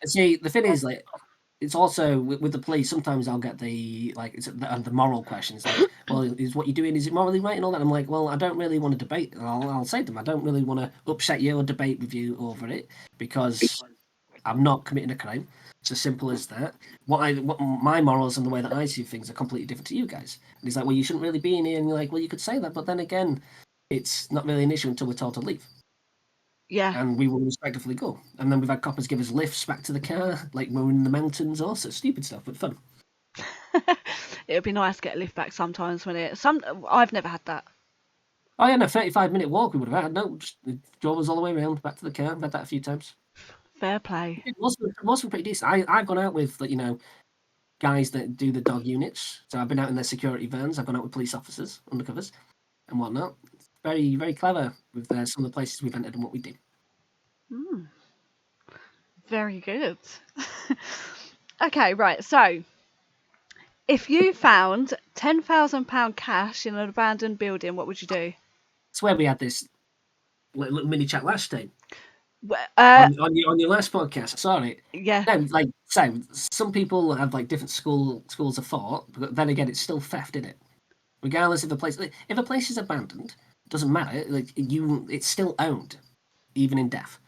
And see, the thing is, like, it's also with the police. Sometimes I'll get the moral questions, like, "Well, is what you're doing, is it morally right?" and all that. I'm like, "Well, I don't really want to debate." And I'll say to them, "I don't really want to upset you or debate with you over it because I'm not committing a crime. It's as simple as that. What my morals and the way that I see things are completely different to you guys." And he's like, "Well, you shouldn't really be in here." And you're like, "Well, you could say that, but then again, it's not really an issue until we're told to leave." Yeah. And we will respectfully go. And then we've had coppers give us lifts back to the car, like when we're in the mountains, all sorts of stupid stuff, but fun. It would be nice to get a lift back sometimes when I've never had that. Oh yeah, no, 35-minute walk we would have had. No, just drove us all the way around back to the car. I've had that a few times. Fair play. It was pretty decent. I've gone out with, guys that do the dog units. So I've been out in their security vans. I've gone out with police officers, undercovers, and whatnot. It's very, very clever with some of the places we've entered and what we do. Very good. Okay, right. So, if you found £10,000 cash in an abandoned building, what would you do? It's where we had this little mini chat last time Uh, on your last podcast. Sorry. yeah, No, so some people have like different schools of thought, but then again, it's still theft, isn't it? Regardless if a place is abandoned, it doesn't matter. It's still owned, even in death,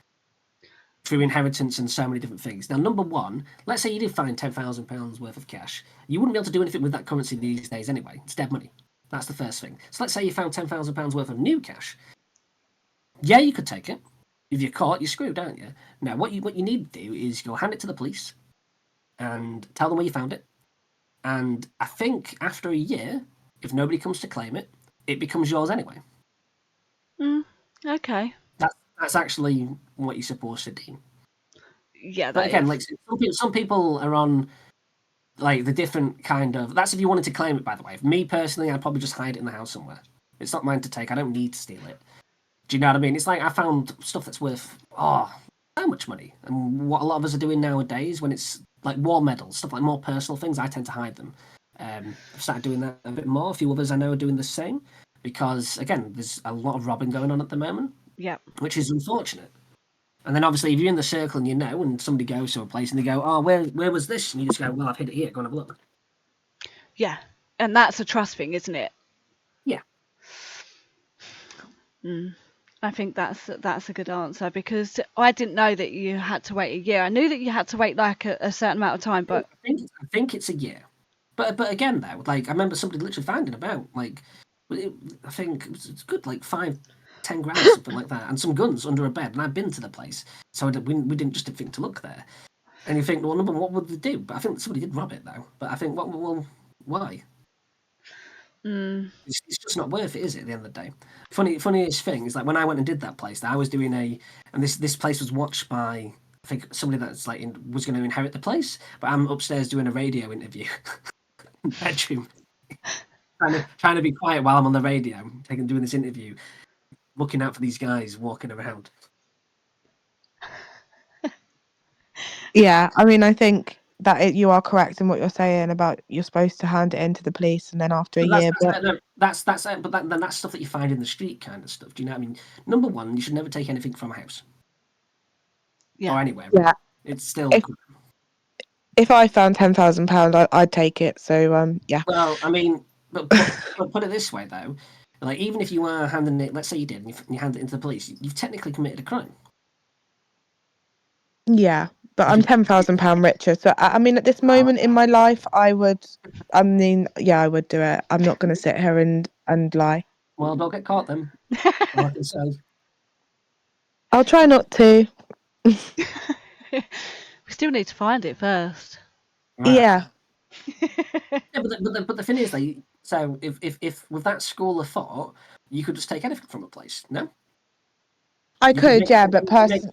through inheritance and so many different things. Now, number one, let's say you did find £10,000 worth of cash, you wouldn't be able to do anything with that currency these days anyway. It's dead money. That's the first thing. So let's say you found £10,000 worth of new cash. Yeah, you could take it. If you're caught, you're screwed, aren't you? Now, what you need to do is go hand it to the police and tell them where you found it. And I think after a year, if nobody comes to claim it, it becomes yours anyway. okay. That's actually what you're supposed to do. Yeah, But that again, is. like some people are on like the different kind of. That's if you wanted to claim it. By the way, me personally, I'd probably just hide it in the house somewhere. It's not mine to take. I don't need to steal it. Do you know what I mean? It's like I found stuff that's worth so much money, and what a lot of us are doing nowadays when it's like war medals, stuff like more personal things, I tend to hide them. I've started doing that a bit more. A few others I know are doing the same because again, there's a lot of robbing going on at the moment, Yeah. which is unfortunate. And then obviously, if you're in the circle and you know, and somebody goes to a place and they go, "Oh, where was this?" and you just go, "Well, I've hid it here. Go and have a look." Yeah. And that's a trust thing, isn't it? Yeah. I think that's a good answer because I didn't know that you had to wait a year. I knew that you had to wait like a certain amount of time, but I think it's a year. But again, though, like I remember somebody literally finding about like I think it's good like 5-10 grand something like that, and some guns under a bed. And I've been to the place, so we didn't just think to look there. And you think, well, number one, what would they do? But I think somebody did rob it though. But I think, well, why? It's just not worth it, is it? At the end of the day, funniest thing is like when I went and did that place, I was doing and this place was watched by I think somebody that's like was going to inherit the place, but I'm upstairs doing a radio interview in the bedroom, trying to be quiet while I'm on the radio, doing this interview, looking out for these guys walking around. Yeah, I mean, I think that you are correct in what you're saying about you're supposed to hand it in to the police and then after a But year. But then that's stuff that you find in the street kind of stuff. Do you know what I mean? Number one, you should never take anything from a house or anywhere. yeah, It's still. if I found £10,000, I'd take it. So yeah. Well, I mean, but put it this way though, like even if you are handing it, let's say you did, and you hand it into the police, you've technically committed a crime. Yeah, but I'm £10,000 richer. So I mean, at this moment in my life, I would. I mean, yeah, I would do it. I'm not going to sit here and lie. Well, don't get caught then. All I can say. I'll try not to. We still need to find it first. Right. Yeah. Yeah, but the thing is, like, so if with that school of thought, you could just take anything from a place, no? I could, yeah, but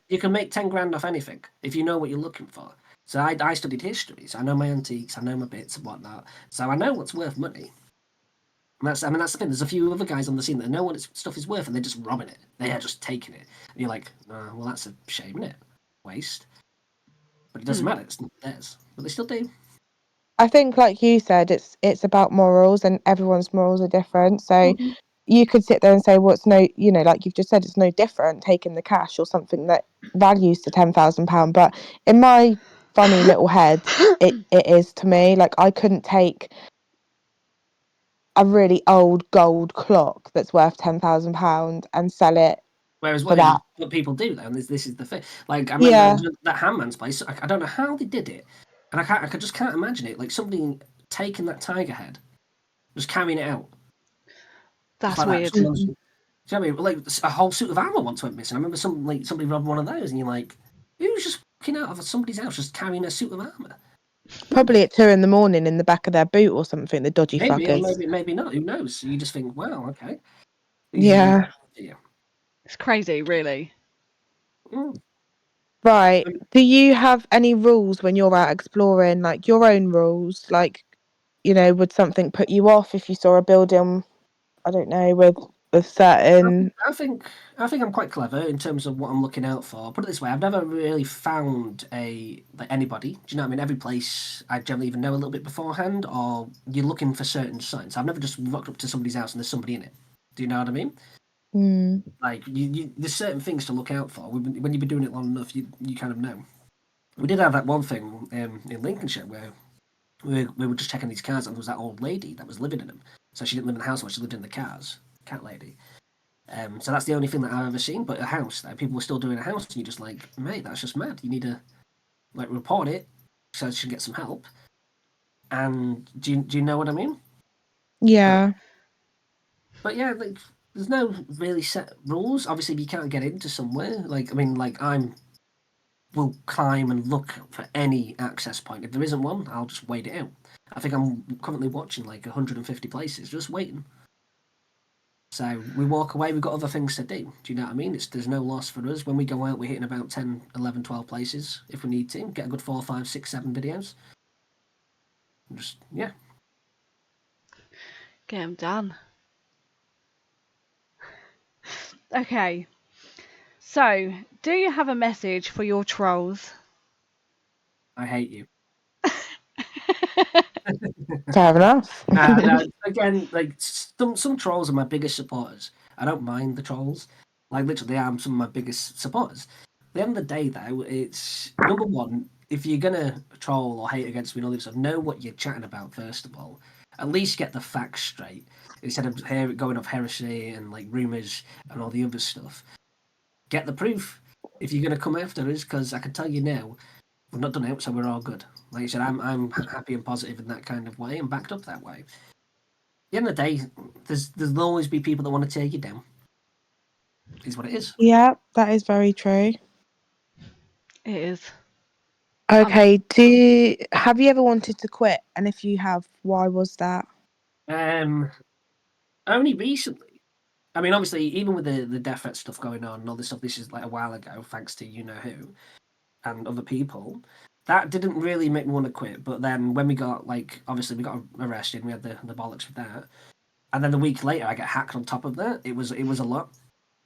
you can make 10 grand off anything if you know what you're looking for. So I studied history, so I know my antiques, I know my bits and whatnot, so I know what's worth money. And that's the thing. There's a few other guys on the scene that know what stuff is worth, and they're just robbing it. They are just taking it, and you're like, oh, well, that's a shame, isn't it? Waste. But it doesn't matter. It's not theirs, but they still do. I think, like you said, it's about morals, and everyone's morals are different. So you could sit there and say, well, it's no, like you've just said, it's no different taking the cash or something that values to £10,000. But in my funny little head, it is to me. Like, I couldn't take a really old gold clock that's worth £10,000 and sell it. Whereas what people do, though, and this is the thing. Like, I remember that Handman's place. I don't know how they did it, and I just can't imagine it. Like somebody taking that tiger head, just carrying it out. That's like weird. Do you know what I mean? Like a whole suit of armor once went missing. I remember somebody robbed one of those, and you're like, who's just walking out of somebody's house just carrying a suit of armor? Probably at 2 a.m. in the back of their boot or something. The dodgy fuckers. Maybe not. Who knows? You just think, wow, okay. Yeah. It's crazy, really. Right. Do you have any rules when you're out exploring, like your own rules? Like, would something put you off if you saw a building, I don't know, with a certain... I think I'm quite clever in terms of what I'm looking out for. Put it this way, I've never really found anybody. Do you know what I mean? Every place I generally even know a little bit beforehand, or you're looking for certain signs. I've never just walked up to somebody's house and there's somebody in it. Do you know what I mean? Like there's certain things to look out for. When you've been doing it long enough, you kind of know. We did have that one thing in Lincolnshire where we were just checking these cars, and there was that old lady that was living in them. So she didn't live in the house, but she lived in the cars. Cat lady. So that's the only thing that I've ever seen. But a house, that people were still doing a house, and you're just like, mate, that's just mad. You need to report it so she can get some help. And do you know what I mean? Yeah. But yeah, like, there's no really set rules. Obviously, if you can't get into somewhere, will climb and look for any access point. If there isn't one, I'll just wait it out. I think I'm currently watching like 150 places, just waiting. So we walk away, we've got other things to do. Do you know what I mean? There's no loss for us. When we go out, we're hitting about 10, 11, 12 places if we need to. Get a good 4, 5, 6, 7 videos. Just, yeah. Get them done. Okay. So, do you have a message for your trolls? I hate you. Fair enough. Again, like some trolls are my biggest supporters. I don't mind the trolls. Like literally, I'm some of my biggest supporters. At the end of the day, though, it's number one. If you're gonna troll or hate against me and all this stuff, know what you're chatting about first of all. At least get the facts straight instead of going off heresy and like rumors and all the other stuff. Get the proof if you're gonna come after us, because I can tell you now, we've not done it, so we're all good. Like I said, I'm happy and positive in that kind of way and backed up that way. At the end of the day, there'll always be people that want to tear you down. Is what it is. Yeah, that is very true. It is. Okay, have you ever wanted to quit? And if you have, why was that? Only recently. I mean, obviously, even with the death threat stuff going on and all this stuff, this is like a while ago, thanks to you know who and other people. That didn't really make me want to quit. But then when we got obviously we got arrested, we had the bollocks with that, and then the week later I get hacked on top of that. It was a lot.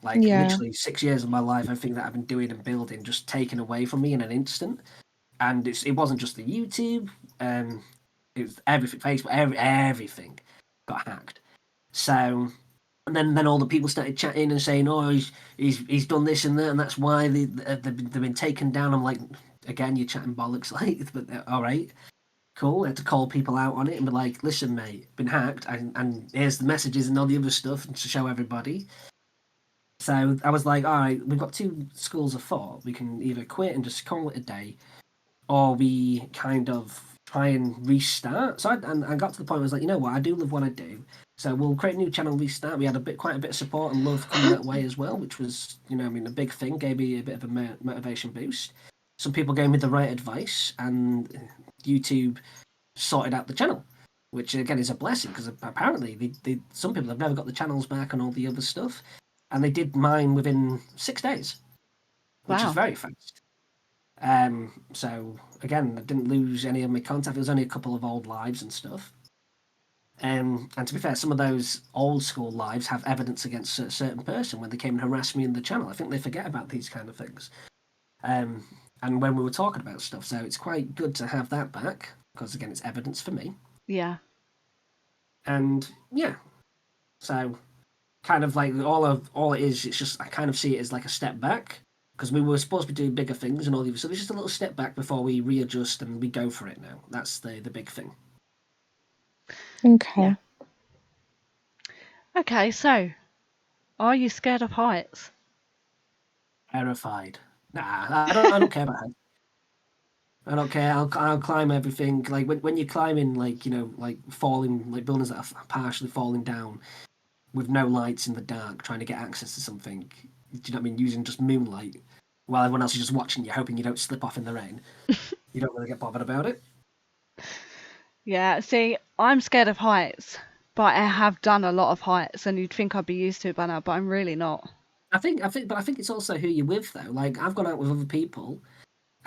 Like Yeah. literally 6 years of my life, everything that I've been doing and building just taken away from me in an instant. And it wasn't just the YouTube, it was everything, Facebook, everything got hacked. So and then all the people started chatting and saying, "Oh, he's done this and that, and that's why they've been taken down." I'm like, again, you're chatting bollocks, like, but all right, cool. I had to call people out on it and be like, "Listen, mate, been hacked, and here's the messages and all the other stuff to show everybody." So I was like, "All right, we've got two schools of thought. We can either quit and just call it a day, or we kind of try and restart." So I got to the point where I was like, you know what, I do love what I do. So we'll create a new channel, restart. We had quite a bit of support and love coming that way as well, which was, I mean, a big thing. Gave me a bit of a motivation boost. Some people gave me the right advice, and YouTube sorted out the channel, which again is a blessing because apparently some people have never got the channels back and all the other stuff, and they did mine within 6 days, which is Wow. very fast. So again, I didn't lose any of my contact. There was only a couple of old lives and stuff. And to be fair, some of those old school lives have evidence against a certain person when they came and harassed me in the channel. I think they forget about these kind of things. Um, and when we were talking about stuff, so it's quite good to have that back because again, it's evidence for me. Yeah. And yeah, so kind of like all it is, it's just I kind of see it as like a step back because we were supposed to be doing bigger things and all the other. So it's just a little step back before we readjust and we go for it now. That's the big thing. Okay. Yeah. Okay, so are you scared of heights? Terrified. Nah, I don't care about heights. I don't care. I'll climb everything. Like when you're climbing, like like falling, like buildings that are partially falling down with no lights in the dark, trying to get access to something. Do you know what I mean? Using just moonlight while everyone else is just watching you, hoping you don't slip off in the rain. You don't really get bothered about it. Yeah, see, I'm scared of heights, but I have done a lot of heights, and you'd think I'd be used to it by now, but I'm really not. But I think it's also who you're with though. Like I've gone out with other people,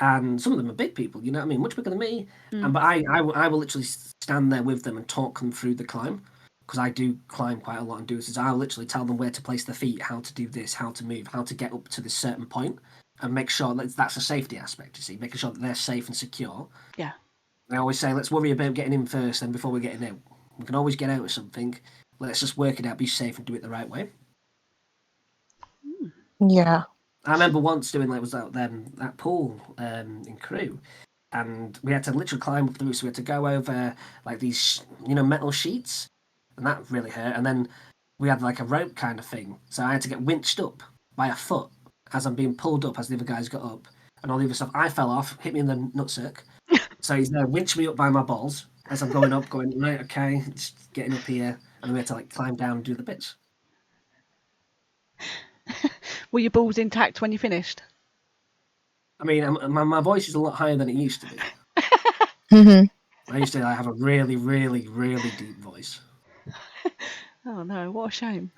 and some of them are big people. You know what I mean? Much bigger than me. And Mm. but I will literally stand there with them and talk them through the climb because I do climb quite a lot and do this. I'll literally tell them where to place their feet, how to do this, how to move, how to get up to this certain point, and make sure that's a safety aspect. You see, making sure that they're safe and secure. Yeah. I always say, let's worry about getting in first, then before we're getting out. We can always get out of something. Let's just work it out, be safe, and do it the right way. Yeah. I remember once doing was that pool in Crewe, and we had to literally climb up through. So we had to go over like these metal sheets, and that really hurt. And then we had like a rope kind of thing, so I had to get winched up by a foot as I'm being pulled up as the other guys got up, and all the other stuff. I fell off, hit me in the nutsack. So he's there winching me up by my balls as I'm going up, going right, okay, just getting up here, and then we had to like climb down and do the bits. Were your balls intact when you finished? I mean, my voice is a lot higher than it used to be. Hmm. I used to have a really, really, really deep voice. Oh no, what a shame.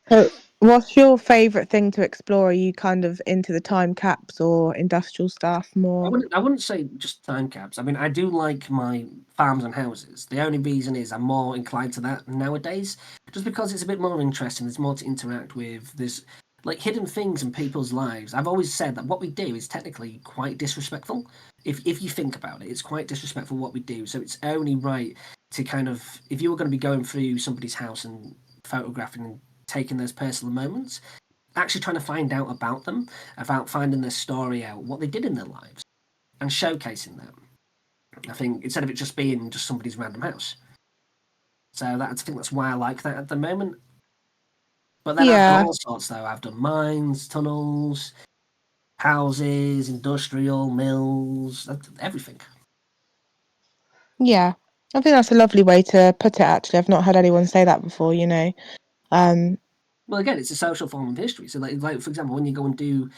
So, what's your favourite thing to explore? Are you kind of into the time caps or industrial stuff more? I wouldn't say just time caps. I mean, I do like my farms and houses. The only reason is I'm more inclined to that nowadays, just because it's a bit more interesting. There's more to interact with. There's like hidden things in people's lives. I've always said that what we do is technically quite disrespectful. If you think about it, it's quite disrespectful what we do. So it's only right to kind of if you were going to be going through somebody's house and photographing and taking those personal moments, actually trying to find out about them, about finding their story out, what they did in their lives and showcasing that. I think instead of it just being just somebody's random house. So I think that's why I like that at the moment. But then I've done Yeah. all sorts though. I've done mines, tunnels, houses, industrial mills, everything. Yeah. I think that's a lovely way to put it, actually. I've not heard anyone say that before, Um, Well, again, it's a social form of history. So, like for example, when you go and do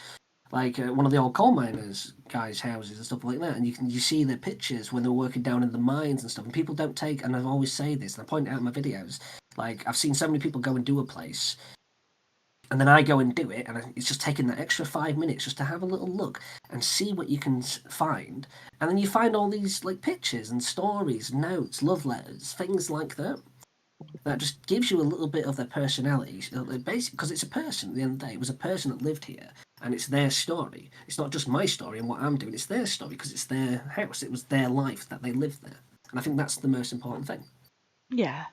like one of the old coal miners guys' houses and stuff like that, and you see their pictures when they're working down in the mines and stuff. And people don't take, and I always say this, and I point it out in my videos. Like I've seen so many people go and do a place, and then I go and do it, and it's just taking that extra 5 minutes just to have a little look and see what you can find, and then you find all these like pictures and stories, notes, love letters, things like that. That just gives you a little bit of their personality, basically, because it's a person. At the end of the day, it was a person that lived here, and it's their story. It's not just my story and what I'm doing; it's their story because it's their house. It was their life that they lived there, and I think that's the most important thing. Yeah.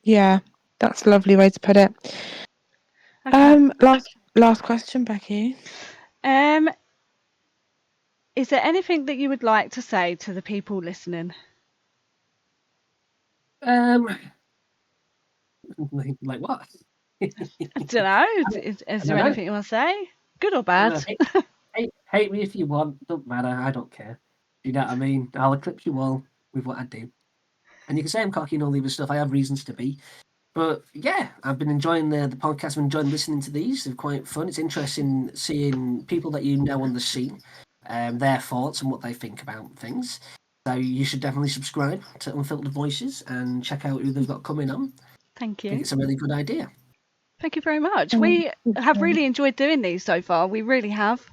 Yeah, that's a lovely way to put it. Okay. Last question, Becky. Is there anything that you would like to say to the people listening? Um, like what? I don't know. I Is don't there know. anything you want to say? Good or I don't bad? know. Hate me if you want. Don't matter. I don't care. You know what I mean? I'll eclipse you all with what I do. And you can say I'm cocky and all the other stuff. I have reasons to be. But yeah, I've been enjoying the podcast. I've been enjoying listening to these. They're quite fun. It's interesting seeing people that you know on the scene, their thoughts and what they think about things. So you should definitely subscribe to Unfiltered Voices and check out who they've got coming on. Thank I think you. it's a really good idea. Thank you very much. We have really enjoyed doing these so far. We really have.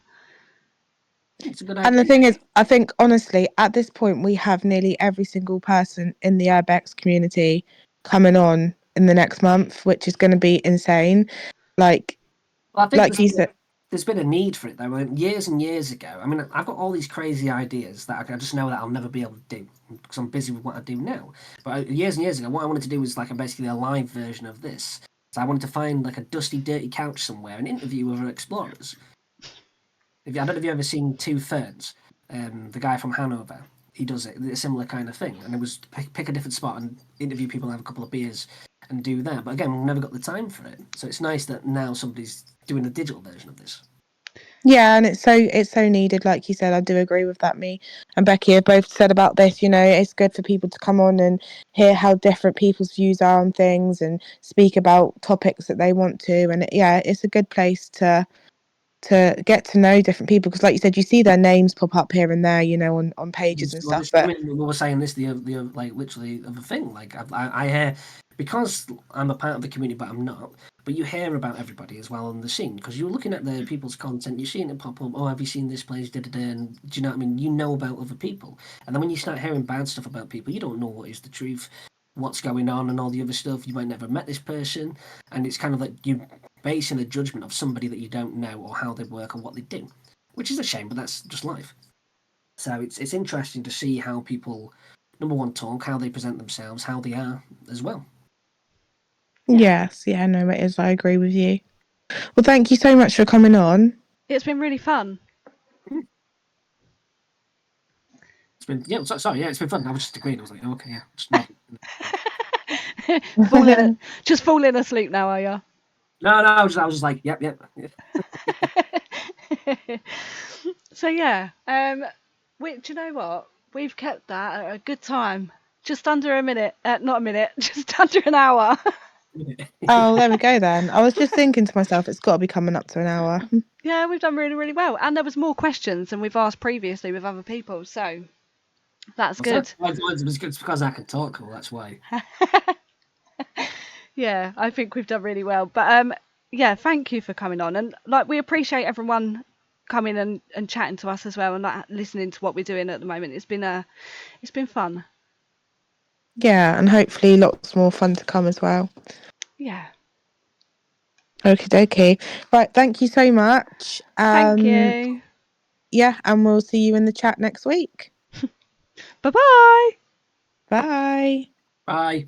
It's a good And the idea. thing is, I think honestly, at this point, we have nearly every single person in the Urbex community coming on in the next month, which is going to be insane. Like, Well, I think like you said, there's been a need for it though. Years and years ago, I mean, I've got all these crazy ideas that I just know that I'll never be able to do because I'm busy with what I do now. But years and years ago, what I wanted to do was like basically a live version of this. So I wanted to find like a dusty, dirty couch somewhere and interview other explorers. I don't know if you've ever seen Two Ferns, the guy from Hanover. He does it, a similar kind of thing. And it was pick a different spot and interview people, have a couple of beers, and do that. But again, we've never got the time for it. So it's nice that now somebody's doing a digital version of this. yeah, and it's so needed. Like you said, I do agree with that. Me and Becky have both said about this. You know, it's good for people to come on and hear how different people's views are on things and speak about topics that they want to. And yeah, it's a good place to get to know different people because, like you said, you see their names pop up here and there, you know, on pages and Well, stuff. this, I But mean, we were saying this the like literally of a thing. Like I hear because I'm a part of the community, but I'm not. But you hear about everybody as well on the scene because you're looking at the people's content. You're seeing it pop up. Oh, have you seen this place? Da da da. And do you know what I mean? You know about other people, and then when you start hearing bad stuff about people, you don't know what is the truth, what's going on, and all the other stuff. You might never met this person, and it's kind of like you basing a judgment of somebody that you don't know or how they work or what they do, which is a shame, but that's just life. So it's interesting to see how people, number one, talk, how they present themselves, how they are as well. Yeah. yes, yeah, no, it is. I agree with you. Well, thank you so much for coming on. It's been really fun. It's been sorry, yeah, it's been fun. I was just agreeing. I was like, oh, okay, yeah, just nodding. Just falling asleep now, are you? No, I was just like, yep, yep. So yeah, do you know what? We've kept that at a good time. Just under a minute. Not a minute. Just under an hour. Oh, there we go then. I was just thinking to myself, it's got to be coming up to an hour. Yeah, we've done really, really well. And there was more questions than we've asked previously with other people, so that's What's that? good. It's because I can talk. Well, that's why. Yeah, I think we've done really well. But yeah, thank you for coming on. And like we appreciate everyone coming and chatting to us as well and like listening to what we're doing at the moment. It's been fun. Yeah, and hopefully lots more fun to come as well. Yeah. Okie dokie. Right, thank you so much. Thank you. Yeah, and we'll see you in the chat next week. Bye bye. Bye. Bye.